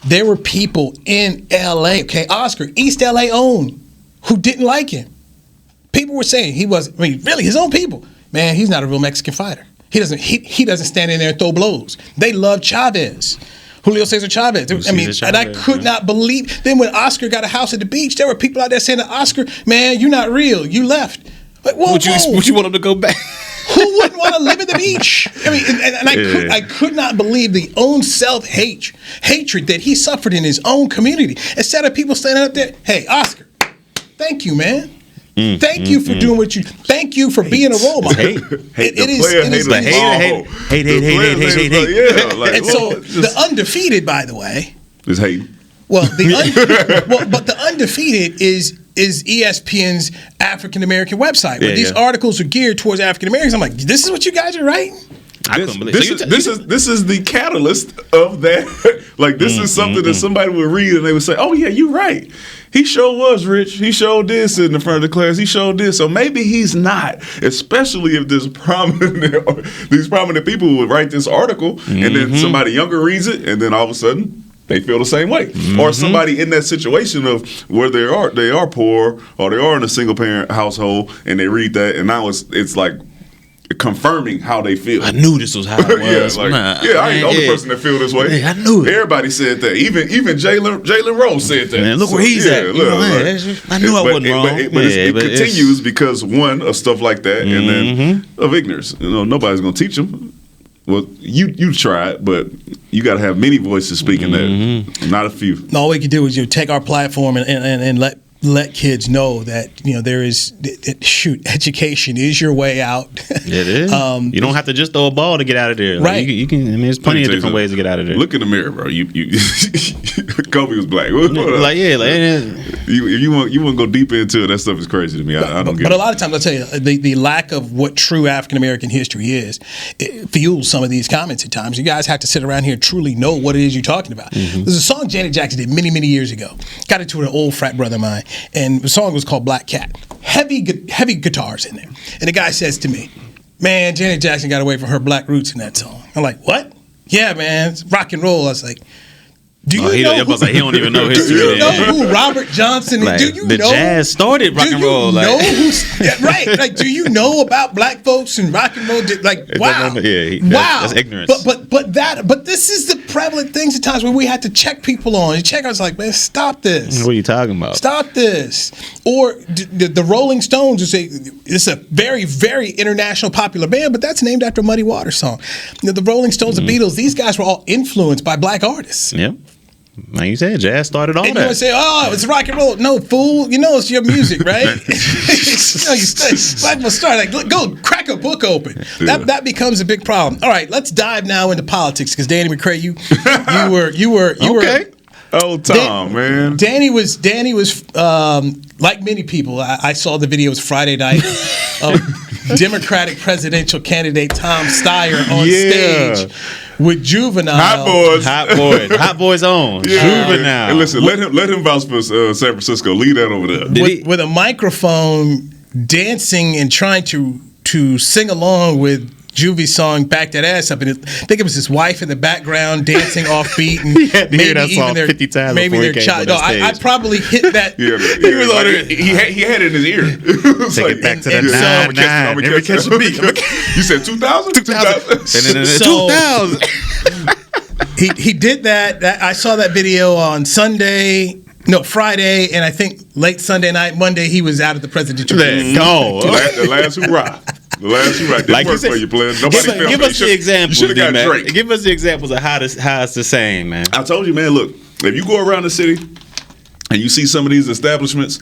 There were people in L.A., Oscar, East L.A. owned, who didn't like him. People were saying really his own people. Man, he's not a real Mexican fighter. He doesn't stand in there and throw blows. They love Chavez, Julio Cesar Chavez. I mean, and I could not believe. Then when Oscar got a house at the beach, there were people out there saying to Oscar, "Man, you're not real. You left." Like, whoa,
would you want him to go back?
Who wouldn't want to live at the beach? I mean, and I could not believe the own hatred that he suffered in his own community. Instead of people standing up there, "Hey, Oscar, thank you, man. Thank you for doing what you. Thank you for being a role model."
Hate.
It is hate. And so the undefeated, by the way,
is hating.
Well, but the undefeated is ESPN's African American website where these articles are geared towards African Americans. I'm like, this is what you guys are writing?
This is the catalyst of that. Like, this is something that somebody would read and they would say, "Oh yeah, you're right. He sure was rich. He sure did sit in the front of the class. He sure did." So maybe he's not, especially if these prominent people would write this article and then somebody younger reads it and then all of a sudden they feel the same way. Or somebody in that situation of where they are poor or they are in a single parent household and they read that and now it's like confirming how they feel.
I knew this was how it was.
I ain't the only person that feel this way.
I knew it.
Everybody said that. Even Jalen Rose said that.
Man, look where he's at. I knew I wasn't wrong.
But it continues because, one, of stuff like that, and then of ignorance. Nobody's going to teach them. Well, you try it, but you got to have many voices speaking that, not a few.
All we can do is take our platform and let kids know that there is education is your way out.
It is. You don't have to just throw a ball to get out of there.
Right.
You can. I mean, there's plenty of different ways to get out of there.
Look in the mirror, bro. You Kobe was black.
You
want to go deeper into it? That stuff is crazy to me. I don't get it.
But a lot of times, I'll tell you, the lack of what true African American history is, it fuels some of these comments at times. You guys have to sit around here and truly know what it is you're talking about. There's a song Janet Jackson did many, many years ago. Got into an old frat brother of mine. And the song was called Black Cat. Heavy guitars in there. And the guy says to me, "Man, Janet Jackson got away from her black roots in that song." I'm like, "What?" "Yeah, man, it's rock and roll." I was like, "Do you know
he don't even know history.
Do you know who Robert Johnson is? Do you know
jazz started rock and roll?
Right? Like, do you know about black folks and rock and roll? Like, wow, wow,
that's ignorance.
But this is the prevalent things at times where we had to check people on. I was like, "Man, stop this.
What are you talking about?
Stop this." Or the Rolling Stones it's a very, very international popular band, but that's named after a Muddy Waters song. The Rolling Stones, the Beatles, these guys were all influenced by black artists.
Yeah. Like you said, jazz started all that.
And you would say, "Oh, it's rock and roll." No, fool. It's your music, right? Black people start go crack a book open. That becomes a big problem. All right, let's dive now into politics because Danny McCray, you were
okay. Oh, Tom, man.
Danny was like many people. I saw the videos Friday night of Democratic presidential candidate Tom Steyer on stage with Juvenile.
Hot boys on. Juvenile.
Hey, listen, let him vouch for San Francisco. Leave that over there.
With a microphone, dancing and trying to sing along with Juvie's song "Back That Ass Up," and I think it was his wife in the background dancing offbeat, and
maybe their
child. No, I probably hit that.
He was on it. He had it in his ear.
Take it back to the 9.
Never catch the beat. You said 2000.
2000.
He did that. I saw that video on Friday, and I think late Sunday night, Monday, he was out of the presidential race.
Go.
The last hoorah. The last hoorah. Didn't work for you, player.
Give us the examples.
You should have got Drake.
Give us the examples of how it's the same, man.
I told you, man, look, if you go around the city and you see some of these establishments,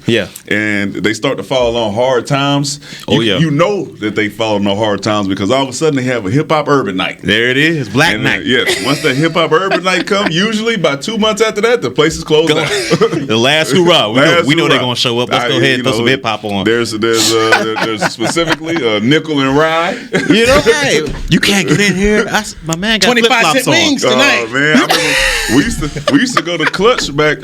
and they start to fall on hard times, you know that they fall on hard times because all of a sudden they have a hip hop urban night.
There it is, Black Night.
Yes, once the hip hop urban night come, usually by 2 months after that, the place is closed down.
The last hoorah. We know they're gonna show up. Let's go ahead and throw some hip hop on.
There's specifically Nickel and Rye.
Hey, you can't get in here. My man got
25-cent wings tonight.
Oh man, I remember we used to go to Clutch back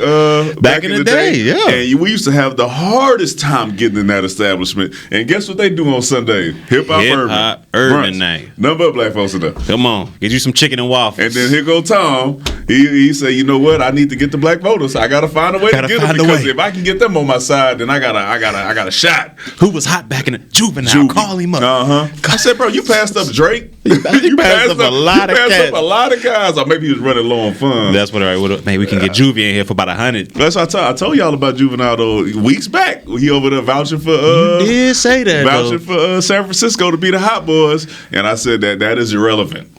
in the day, and we used to have the hardest time getting in that establishment. And guess what they do on Sunday? Hip hop urban
night.
None but black folks in there.
Come on, get you some chicken and waffles.
And then here go Tom. He said, "You know what? I need to get the black voters. I gotta find a way to get them because if I can get them on my side, then I got a shot."
Who was hot back in the Juvenile? Call him up.
I said, "Bro, you passed up Drake.
You passed up a lot of
guys. Or maybe he was running low on funds.
That's what maybe we can get Juvie in here for about 100.
That's what I told y'all about Juvenile though weeks back. He over there vouching for
you did say that
vouching for San Francisco to be the Hot Boys, and I said that is irrelevant.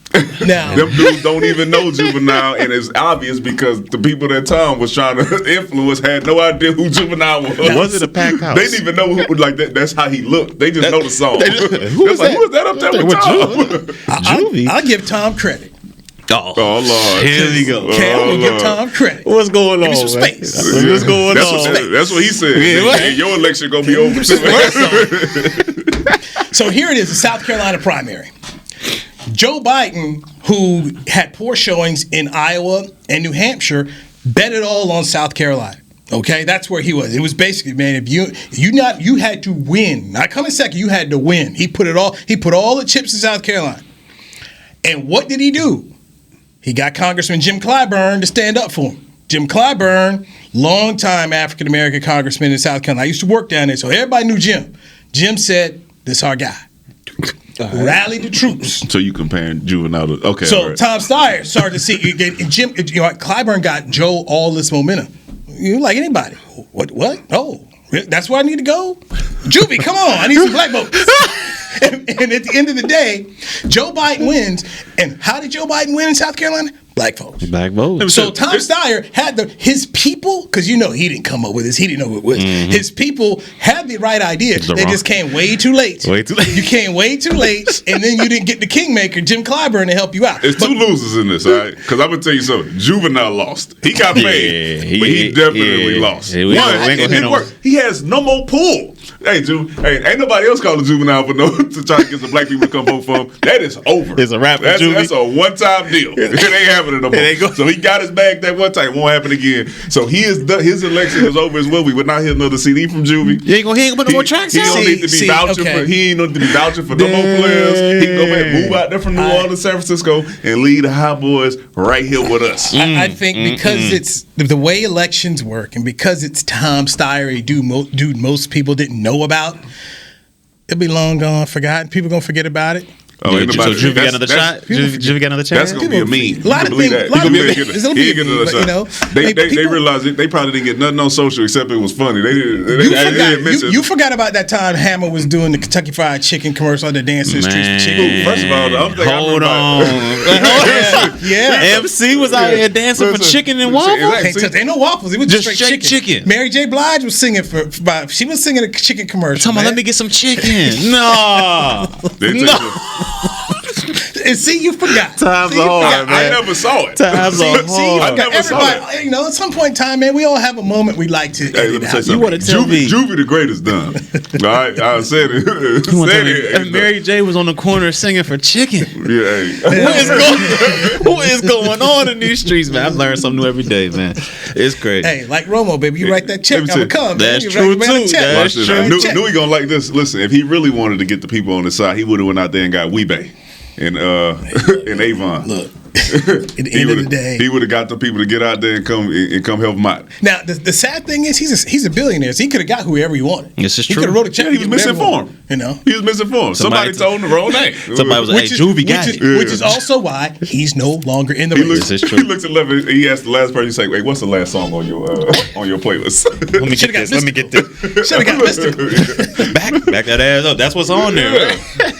Now,
them dudes don't even know Juvenile, and it's obvious because the people that Tom was trying to influence had no idea who Juvenile was.
Was it a packed house?
They didn't even know who, like that. That's how he looked. They just know the song.
Who was that
up there with Tom?
Juvie. I'll give Tom credit.
Oh
Lord!
Here we go.
Okay, I'm gonna give Tom credit.
What's going on?
Give me some space.
What's going on?
That's what he said. And your election gonna be over soon.
So here it is, the South Carolina primary. Joe Biden, who had poor showings in Iowa and New Hampshire, bet it all on South Carolina. Okay, that's where he was. It was basically, man, if you had to win. Not coming second, you had to win. He put all the chips in South Carolina. And what did he do? He got Congressman Jim Clyburn to stand up for him. Jim Clyburn, longtime African American congressman in South Carolina. I used to work down there, so everybody knew Jim. Jim said, "This is our guy." Rally the troops.
So you comparing Juvenile to okay.
So
right.
Tom Steyer started to see Jim. Clyburn got Joe all this momentum. You like anybody? What? Oh, that's where I need to go. Juvie, come on! I need some black votes. And at the end of the day, Joe Biden wins. And how did Joe Biden win in South Carolina? Black votes.
Black votes.
So Tom Steyer had his people, because he didn't come up with this. He didn't know who it was. Mm-hmm. His people had the right idea. They just came way too late. You came way too late, and then you didn't get the kingmaker, Jim Clyburn, to help you out.
There's two losers in this, all right? Because I'm going to tell you something. Juvenile lost. He got paid, but he definitely lost. One, it didn't work. He has no more pull. Hey, ain't nobody else calling Juvenile for to try to get some black people to come vote for him. That is over.
It's a wrap.
That's a one-time deal. It ain't happening no more. So he got his bag that one time. It won't happen again. So his election is over as well. We would not hear another CD from Juvie.
He ain't gonna put no more tracks out.
He don't need to be vouching for. He ain't need to be vouching for no more players. He can go back, move out there from New Orleans, San Francisco, and lead the Hot Boys right here with us.
I think because it's the way elections work, and because it's Tom Steyer, a dude most people didn't know about. It'll be long gone, forgotten. People gonna forget about it.
Oh, so Juvie got another shot? Juvie got another chance?
That's going to be a meme.
A lot of things.
They realized they probably didn't get nothing on social except it was funny.
You forgot about that time Hammer was doing the Kentucky Fried Chicken commercial on the dancing in the streets for chicken.
First of all, the other thing
hold on. Yeah. MC was out here dancing for chicken and waffles.
Ain't no waffles. It was just straight chicken. Mary J. Blige was singing she was singing a chicken commercial.
Come on, let me get some chicken. No.
And see, you forgot.
Times are hard, man.
I never saw it.
Times are hard.
Everybody, at some point in time, man, we all have a moment we like to.
Hey, let me say something.
You want to tell me?
Juvie the greatest done. All right, I said it.
And Mary J was on the corner singing for chicken.
Yeah.
What is going on in these streets, man? I've learned something new every day, man. It's crazy.
Hey, like Romo, baby, you write that check, I'm gonna come.
That's true too.
That's true. Newy gonna like this. Listen, if he really wanted to get the people on his side, he would have went out there and got Weebay and Avon.
Look, at the end of the day,
he would have got the people to get out there and come help him out.
Now, the sad thing is, he's a billionaire, so he could have got whoever he wanted.
This is true.
He could have wrote a check.
Yeah, he was misinformed. He was misinformed. Somebody told him the wrong name.
Somebody was like, "Juvie got it,"
which is also why he's no longer in the race.
This is true.
He looks at left. He asked the last person. He's like, "Wait, what's the last song on your playlist?"
Let me get this.
Should have got Mystical.
Back that ass up. That's what's on there.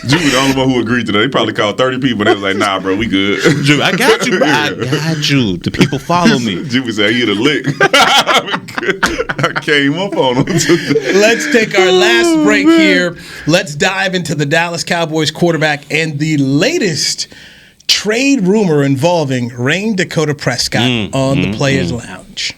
Juvie the only one who agreed to that. They probably called 30 people. They was like, "Nah, bro, we good."
Juvie, I got you, bro. I got you. The people follow me.
Juvie said, "You the lick." I came up on him.
Let's take our last break here. Let's dive into the Dallas Cowboys quarterback and the latest trade rumor involving Rain Dakota Prescott on the Players Lounge.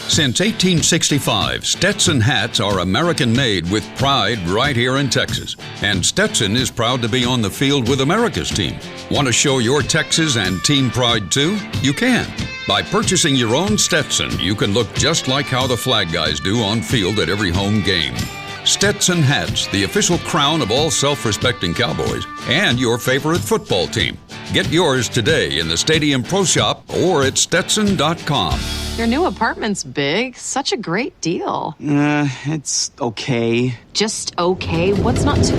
Since 1865, Stetson hats are American-made with pride right here in Texas. And Stetson is proud to be on the field with America's team. Want to show your Texas and team pride too? You can. By purchasing your own Stetson, you can look just like how the flag guys do on field at every home game. Stetson hats, the official crown of all self-respecting Cowboys and your favorite football team. Get yours today in the Stadium Pro Shop or at Stetson.com.
Your new apartment's big. Such a great deal.
It's okay.
Just okay? What's not to...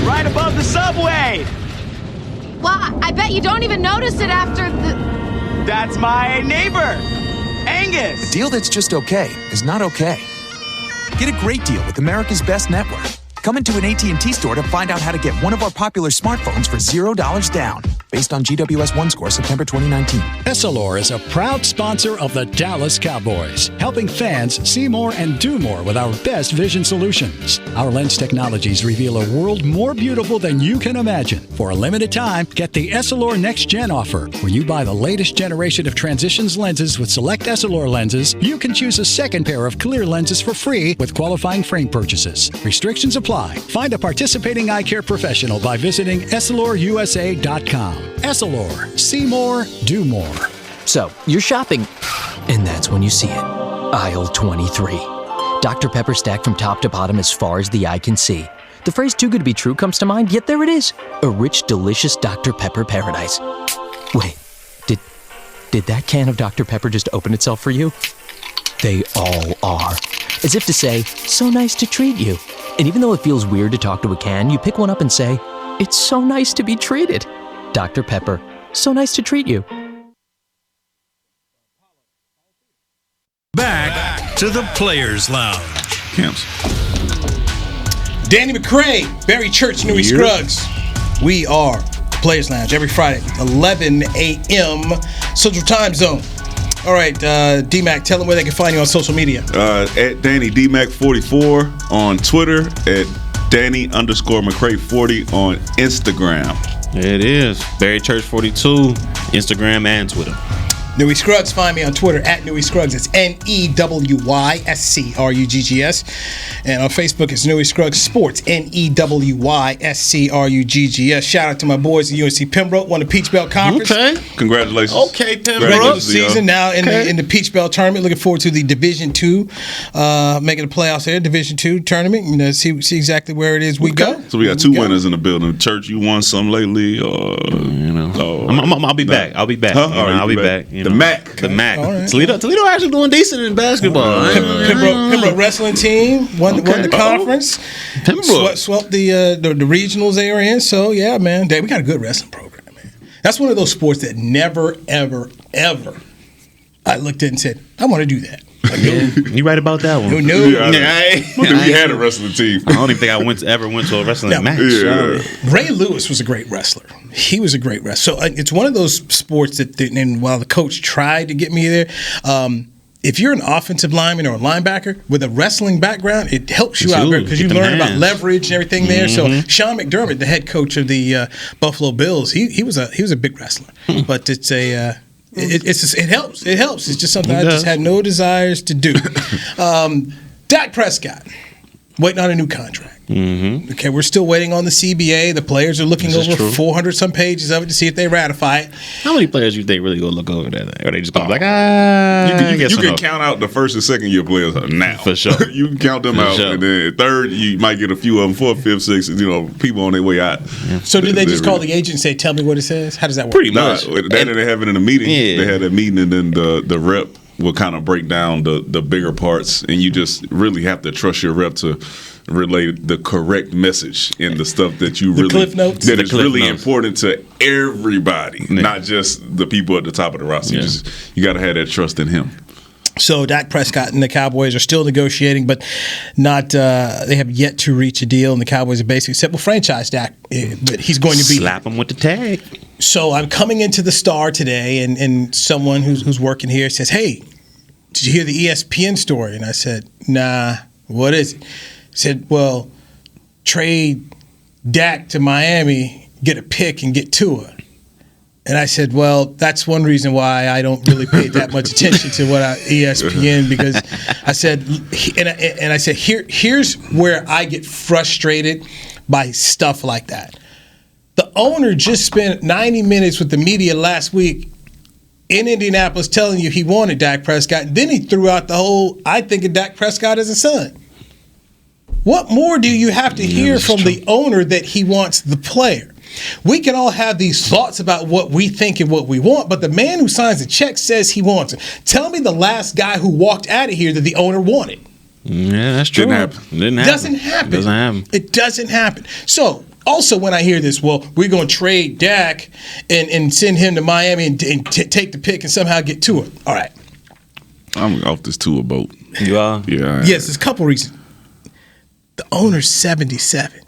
right above the subway.
Well, I bet you don't even notice it after the...
That's my neighbor, Angus.
A deal that's just okay is not okay. Get a great deal with America's Best Network. Come into an AT&T store to find out how to get one of our popular smartphones for $0 down. Based on GWS One score September 2019.
Essilor is a proud sponsor of the Dallas Cowboys, helping fans see more and do more with our best vision solutions. Our lens technologies reveal a world more beautiful than you can imagine. For a limited time, get the Essilor Next Gen offer. When you buy the latest generation of Transitions lenses with select Essilor lenses, you can choose a second pair of clear lenses for free with qualifying frame purchases. Restrictions apply. Find a participating eye care professional by visiting EssilorUSA.com. Essilor. See more, do more.
So, you're shopping, and that's when you see it. Aisle 23. Dr. Pepper stacked from top to bottom as far as the eye can see. The phrase too good to be true comes to mind, yet there it is. A rich, delicious Dr. Pepper paradise. Wait, did that can of Dr. Pepper just open itself for you? They all are. As if to say, so nice to treat you. And even though it feels weird to talk to a can, you pick one up and say, it's so nice to be treated. Dr. Pepper, so nice to treat you.
Back to the Players Lounge.
Camps.
Danny McCray, Barry Church, Newy Scruggs. We are Players Lounge every Friday, 11 a.m. Central Time Zone. All right, D-Mac, tell them where they can find you on social media.
At Danny DMac44 on Twitter, at Danny_McCray40 on Instagram.
There it is. Barry Church 42, Instagram and Twitter.
Newy Scruggs, find me on Twitter at Newy Scruggs. It's NEWYSCRUGGS. And on Facebook, it's Newy Scruggs Sports, NEWYSCRUGGS. Shout out to my boys at UNC Pembroke, won the Peach Belt Conference.
Okay.
Congratulations.
Okay,
Regular
Pembroke.
season now in the Peach Belt tournament. Looking forward to the Division II, making the playoffs there. Division II tournament. You know, see exactly where it is we go.
So we got two winners in the building. Church, you won some lately, or
I'll be back. I'll be back.
Huh?
I'll be back.
The Mac.
The Mac.
Right.
Toledo actually doing decent in basketball.
Pembroke wrestling team won the conference.
Pembroke
Swept the regionals they were in. So yeah, man, we got a good wrestling program, man. That's one of those sports that never, ever, ever I looked at and said, I want to do that.
You right about that one.
No.
We had a wrestling team.
I don't even think I ever went to a wrestling match.
Yeah.
Ray Lewis was a great wrestler. He was a great wrestler. So it's one of those sports that, and while the coach tried to get me there, if you're an offensive lineman or a linebacker with a wrestling background, it helps you out because you learn about leverage and everything there. So Sean McDermott, the head coach of the Buffalo Bills, he was a big wrestler. But it's a it helps. It helps. It's just something I just had no desires to do. Dak Prescott, waiting on a new contract. Okay, we're still waiting on the CBA. The players are looking over 400-some pages of it to see if they ratify it.
How many players do you think really go look over that? Or they just go like,
You can count out the first and second year players now.
For sure.
You can count them out. Sure. And then third, you might get a few of them. Fourth, fifth, sixth, people on their way out.
Yeah. So did they just call the agent and say, tell me what it says? How does that work?
Pretty much.
They didn't have it in a meeting. Yeah. They had a meeting, and then the rep will kind of break down the bigger parts, and you just really have to trust your rep to relay the correct message in the stuff that you really
cliff notes.
That is really important to everybody, not just the people at the top of the roster. You got to have that trust in him.
So Dak Prescott and the Cowboys are still negotiating, but not. They have yet to reach a deal, and the Cowboys have basically said, "We'll franchise Dak, but he's going to be
slap him with the tag."
So I'm coming into the Star today, and someone who's working here says, "Hey, did you hear the ESPN story?" And I said, "Nah, what is it?" He said, "Well, trade Dak to Miami, get a pick, and get Tua." And I said, well, that's one reason why I don't really pay that much attention to what ESPN, because I said, and I said, here's where I get frustrated by stuff like that. The owner just spent 90 minutes with the media last week in Indianapolis telling you he wanted Dak Prescott. Then he threw out the whole, I think of Dak Prescott as a son. What more do you have to hear from the owner that he wants the player? We can all have these thoughts about what we think and what we want, but the man who signs the check says he wants it. Tell me the last guy who walked out of here that the owner wanted.
Yeah, that's true.
Didn't happen.
It doesn't happen.
It doesn't happen.
It doesn't happen. So Also, when I hear this, well, we're going to trade Dak and send him to Miami and take the pick and somehow get Tua. All right.
I'm off this Tua boat.
You are?
Yeah.
Yes, there's a couple reasons. The owner's 77.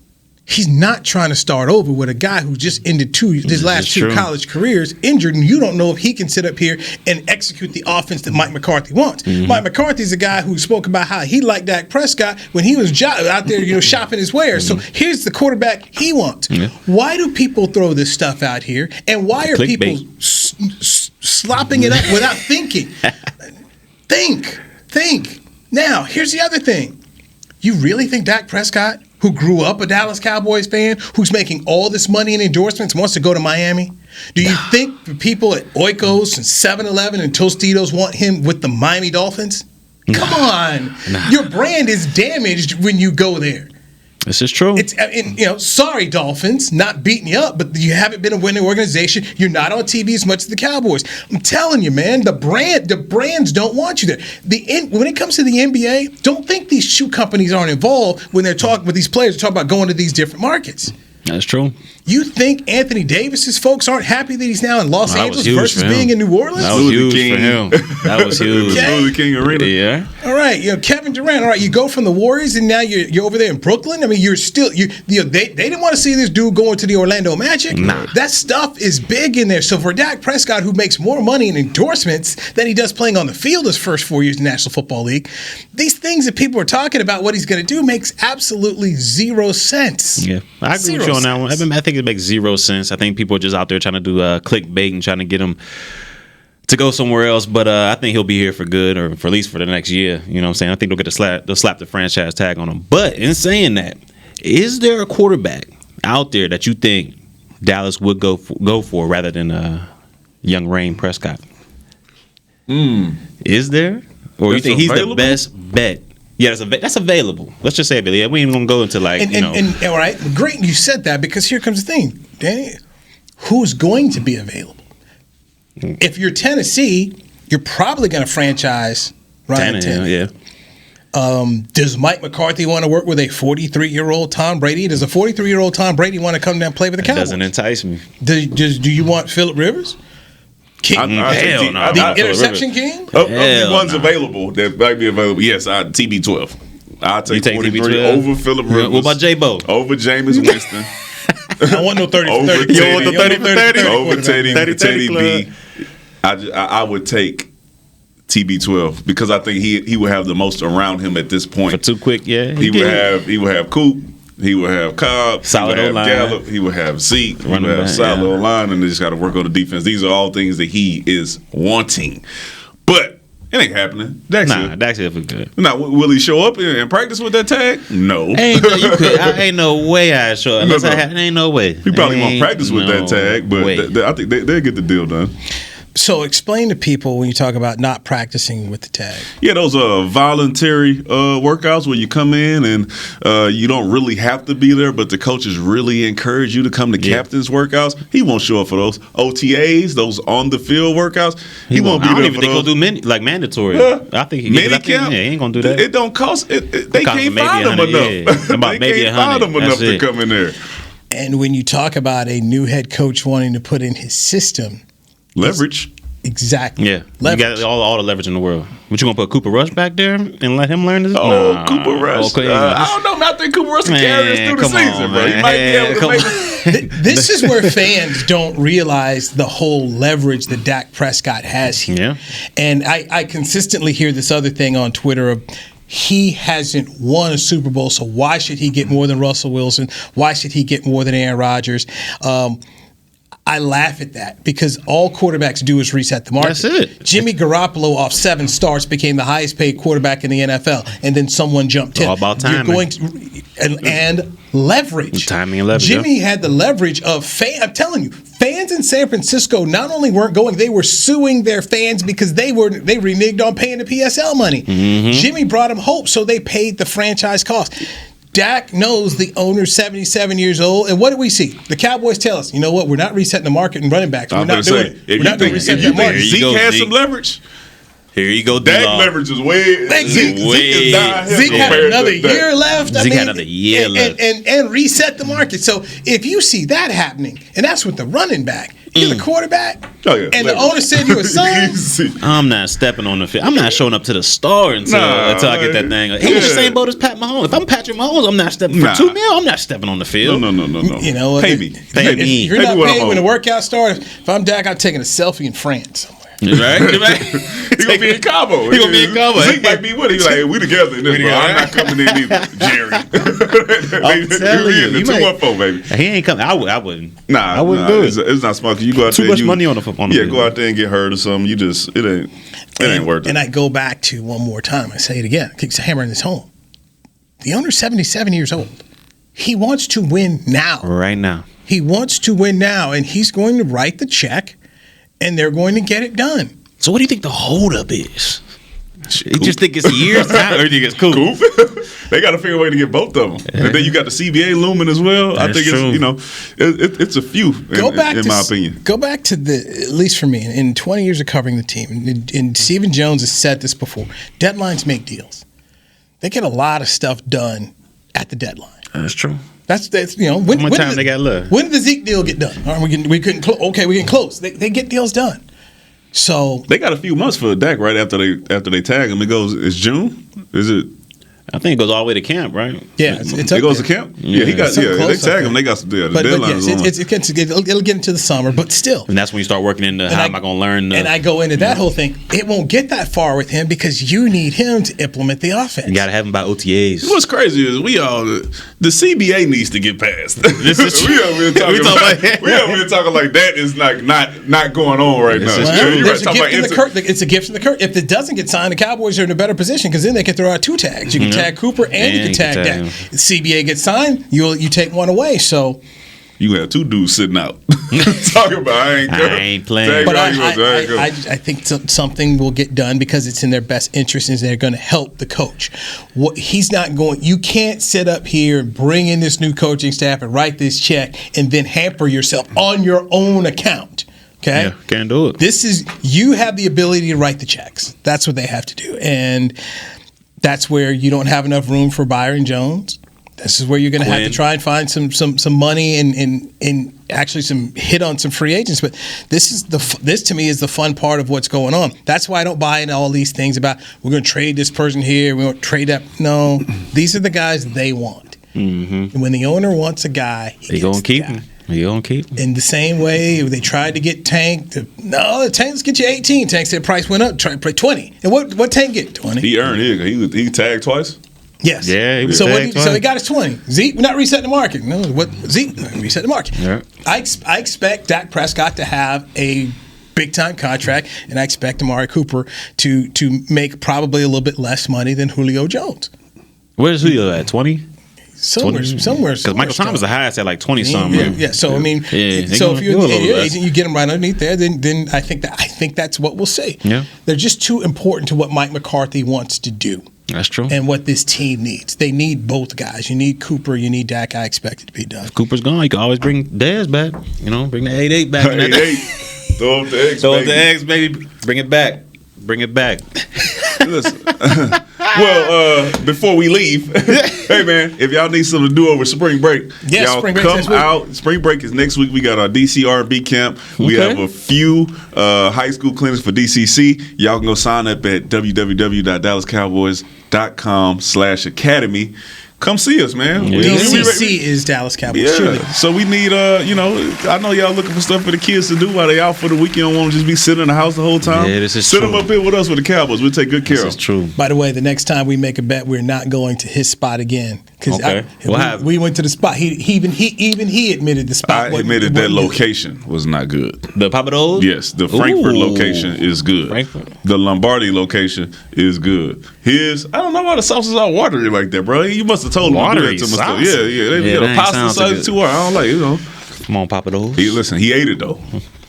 He's not trying to start over with a guy who just ended his last two college careers injured, and you don't know if he can sit up here and execute the offense that Mike McCarthy wants. Mm-hmm. Mike McCarthy's a guy who spoke about how he liked Dak Prescott when he was out there, shopping his wares. So here's the quarterback he wants. Yeah. Why do people throw this stuff out here, and why are people slopping it up without thinking? Think. Now, here's the other thing. You really think Dak Prescott, who grew up a Dallas Cowboys fan, who's making all this money in endorsements, wants to go to Miami? Do you think the people at Oikos and 7-Eleven and Tostitos want him with the Miami Dolphins? Come on. Your brand is damaged when you go there.
This is true.
Sorry, Dolphins, not beating you up, but you haven't been a winning organization. You're not on TV as much as the Cowboys. I'm telling you, man, the brands don't want you there. When it comes to the NBA, don't think these shoe companies aren't involved when they're talking with these players. They're talking about going to these different markets.
That's true.
You think Anthony Davis's folks aren't happy that he's now in Los Angeles versus being in New Orleans?
That was huge for him. That was huge.
Okay.
Louis King Arena.
Yeah.
All right, Kevin Durant. All right, you go from the Warriors and now you're over there in Brooklyn. I mean, you're still they didn't want to see this dude going to the Orlando Magic.
Nah.
That stuff is big in there. So for Dak Prescott, who makes more money in endorsements than he does playing on the field his first 4 years in the National Football League, these things that people are talking about what he's going to do makes absolutely zero sense.
Yeah, I agree with you on that one. I think it makes zero sense. I think people are just out there trying to do clickbait and trying to get him to go somewhere else. But I think he'll be here for good, or for at least for the next year. You know what I'm saying? I think they'll slap the franchise tag on him. But in saying that, is there a quarterback out there that you think Dallas would go for rather than young Rain Prescott? Is there? Or you think he's the best bet? Yeah, that's available. Let's just say available. Yeah, we ain't gonna go into
And all right, great you said that, because here comes the thing, Danny. Who's going to be available? If you're Tennessee, you're probably going to franchise Ryan Tannehill. Yeah. Does Mike McCarthy want to work with a 43-year-old Tom Brady? Does a 43-year-old Tom Brady want to come down and play with the Cowboys?
Doesn't entice me.
Do you want Philip Rivers? King?
Hell no.
The interception king?
Of the ones available that might be available, yes, TB12. I'll take 43
TB12
over Philip Rivers.
What about J-Bo?
Over Jameis Winston.
I want no 30
over
30.
Teddy,
You want the 30
over Teddy B. I would take TB12 because I think he would have the most around him at this point.
For too quick, yeah.
He would have Coop. He would have Cobb.
Solid
he would have
O-line.
Gallup. He would have Zeke. He would have solid O-line, and they just got to work on the defense. These are all things that he is wanting. But it ain't happening. Dak's
here for good.
Now, will he show up and practice with that tag? No.
Ain't no way I'd show up. Ain't no way.
He probably won't practice with that tag, but I think they'll get the deal done.
So explain to people when you talk about not practicing with the tag.
Yeah, those are voluntary workouts where you come in and you don't really have to be there, but the coaches really encourage you to come to captain's workouts. He won't show up for those OTAs, those on the field workouts. He won't be there for those. I don't even think he'll do mandatory. Yeah. I think he ain't gonna do that. It don't cost. They can't find him enough. They can't find him enough to come in there.
And when you talk about a new head coach wanting to put in his system.
Leverage.
Exactly.
Yeah. Leverage. You got all the leverage in the world. What, you going to put Cooper Rush back there and let him learn this?
Cooper Rush. I don't know. I think Cooper Rush can carry us through the season, bro. He might be able to make it.
This is where fans don't realize the whole leverage that Dak Prescott has here.
Yeah.
And I consistently hear this other thing on Twitter of, he hasn't won a Super Bowl, so why should he get more than Russell Wilson? Why should he get more than Aaron Rodgers? I laugh at that because all quarterbacks do is reset the market.
That's it.
Jimmy Garoppolo off 7 starts became the highest paid quarterback in the NFL, and then someone jumped in.
All about timing.
And leverage.
Timing and leverage.
Jimmy had the leverage of I'm telling you, fans in San Francisco not only weren't going, they were suing their fans because they reneged on paying the PSL money. Mm-hmm. Jimmy brought them hope, so they paid the franchise cost. Dak knows the owner's 77 years old, and what do we see? The Cowboys tell us, you know what? We're not resetting the market in running backs. We're not doing it. We're not doing resetting the market.
Zeke has some leverage.
Here you go,
Dak
D-Law.
leverage is way.
Zeke had another year left.
Zeke had another year left.
And reset the market. So if you see that happening, and that's with the running back, you're the quarterback, and the owner said you're a son.
I'm not stepping on the field. I'm not showing up to the Star until I get that thing. He's the same boat as Pat Mahomes. If I'm Patrick Mahomes, I'm not stepping for $2 million. I'm not stepping on the field.
No.
You know,
Pay me.
If you're not paid when the workout starts, if I'm Dak, I'm taking a selfie in France somewhere.
Right?
He gonna be in Cowboy.
He gonna be in Cowboy.
Zeke might be with him. He's like, hey, we together in this, bro. I'm not coming in either, Jerry.
I'm telling you,
the 214, baby.
He ain't coming. I wouldn't.
Nah,
I wouldn't do it.
It's not smart. You go out
Too
there.
much money on the field.
Yeah, go out there and get hurt or something. It ain't worth it.
And I go back to one more time. I say it again. Keeps hammering this home. The owner's 77 years old. He wants to win now.
Right now.
He wants to win now, and he's going to write the check, and they're going to get it done.
So what do you think the holdup is? You just think it's years time, or you think it's cool?
They got to figure a way to get both of them, and then you got the CBA looming as well.
That's
I think
true.
It's a few. In my opinion,
go back to at least for me, in 20 years of covering the team, and Stephen Jones has said this before. Deadlines make deals. They get a lot of stuff done at the deadline.
That's true.
That's when
time they got left.
When did the Zeke deal get done? We couldn't close. Okay, we can close. They get deals done. So
they got a few months for Dak right after they tag him. It's June. Is it?
I think it goes all the way to camp, right?
Yeah, it
goes to camp. Yeah, he got. They tag him. They got some. Yeah, the deadline is on.
It'll get into the summer, but still.
And that's when you start working into how am I going to learn?
And I go into that whole thing. It won't get that far with him because you need him to implement the offense.
You got to have him by OTAs.
What's crazy is the CBA needs to get passed.
This is true.
we over here talking like that is not going on right now.
It's a gift from the curse. If it doesn't get signed, the Cowboys are in a better position because then they can throw out 2 tags. You can tag Cooper and you can tag Dak. The CBA gets signed, you take one away. So
you have 2 dudes sitting out talking about I ain't
playing.
But I think something will get done because it's in their best interest and they're going to help the coach. He's not going. You can't sit up here and bring in this new coaching staff and write this check and then hamper yourself on your own account. Okay?
Yeah, can't do it.
You have the ability to write the checks. That's what they have to do. And that's where you don't have enough room for Byron Jones. This is where you're going to have to try and find some money and actually some hit on some free agents. But this to me is the fun part of what's going on. That's why I don't buy into all these things about we're going to trade this person here, we won't trade that. No, these are the guys they want. Mm-hmm. And when the owner wants a guy,
they're going to keep him. You're going to keep him.
In the same way they tried to get Tank. Let's get you 18. Tank said price went up. Try to play 20. And what Tank get? 20.
He earned it. He tagged twice.
Yes.
Yeah. He was
so he got his 20. Zeke, we're not resetting the market. No, Zeke reset the market.
Yeah.
I expect Dak Prescott to have a big time contract, and I expect Amari Cooper to make probably a little bit less money than Julio Jones.
Where's Julio at? 20?
Somewhere.
Because Michael Thomas the highest at like 20 something.
Yeah. So I mean, so if you're an agent, you get him right underneath there. Then I think that's what we'll see.
Yeah.
They're just too important to what Mike McCarthy wants to do.
That's true.
And what this team needs. They need both guys. You need Cooper. You need Dak. I expect it to be done.
If Cooper's gone, you can always bring Dez back. Bring the 8-8 back.
8-8. Throw up the eggs.
Throw up the eggs, baby. Bring it back.
Listen. Well, before we leave, hey man, if y'all need something to do over spring break, y'all come out. Spring break is next week. We got our DC R&B camp. We have a few high school clinics for DCC. Y'all can go sign up at www.dallascowboys.com/academy. Come see us, man.
DCC is Dallas Cowboys.
Yeah. So we need, I know y'all looking for stuff for the kids to do while they out for the weekend. Don't want to just be sitting in the house the whole time.
Yeah, this is
Sit
true.
them up here with us with the Cowboys. We'll take good care of them.
This is true.
By the way, the next time we make a bet, we're not going to his spot again.
Okay.
We went to the spot. He admitted the spot.
I admitted that location was not good.
The Papados?
Yes, the Frankfurt location is good.
Frankfurt.
The Lombardi location is good. I don't know why the sauces are watery like that, bro. You must have told him to do that to my stuff. Yeah. They got a pasta size too hard. I don't like it,
Come on, Papados.
He ate it though.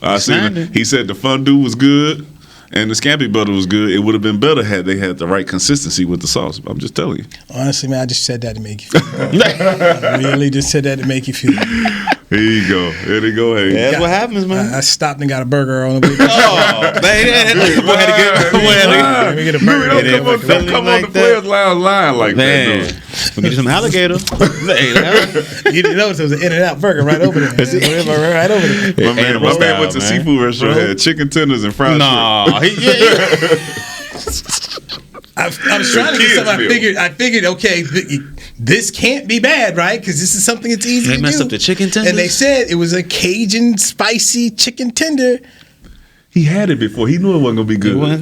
I seen it. He said the fondue was good and the scampi butter was good. It would have been better had they had the right consistency with the sauce. I'm just telling you.
Honestly, man, I just said that to make you feel good. I really just said that to make you feel good.
Here you go. There you go. Hey,
that's what happens, man.
I stopped and got a burger on the way.
Oh, man,
Let me get a burger.
Don't come on the Players Lounge line like that, dude.
We'll get you some alligator.
You didn't notice there was an In-N-Out burger right over there. Right over there.
My man went to seafood restaurant, had chicken tenders and fried shrimp.
I was trying to get something. I figured, okay, this can't be bad, right? Because this is something that's easy to do.
They messed up the chicken tenders?
And they said it was a Cajun spicy chicken tender.
He had it before. He knew it wasn't going to be good.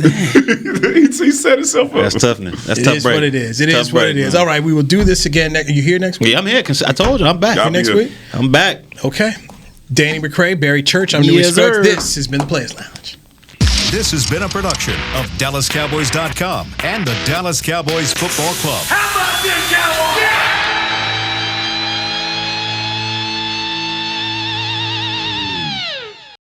He set himself up.
That's toughness. That's tough break.
What it is. It is what it is. All right, we will do this again. Are you here next week?
Yeah, I'm here. I told you, I'm back.
Next week?
I'm back.
Okay. Danny McCray, Barry Church. I'm Newy Scruggs. This has been the Players Lounge.
This has been a production of DallasCowboys.com and the Dallas Cowboys Football Club.
How about this, Cowboys?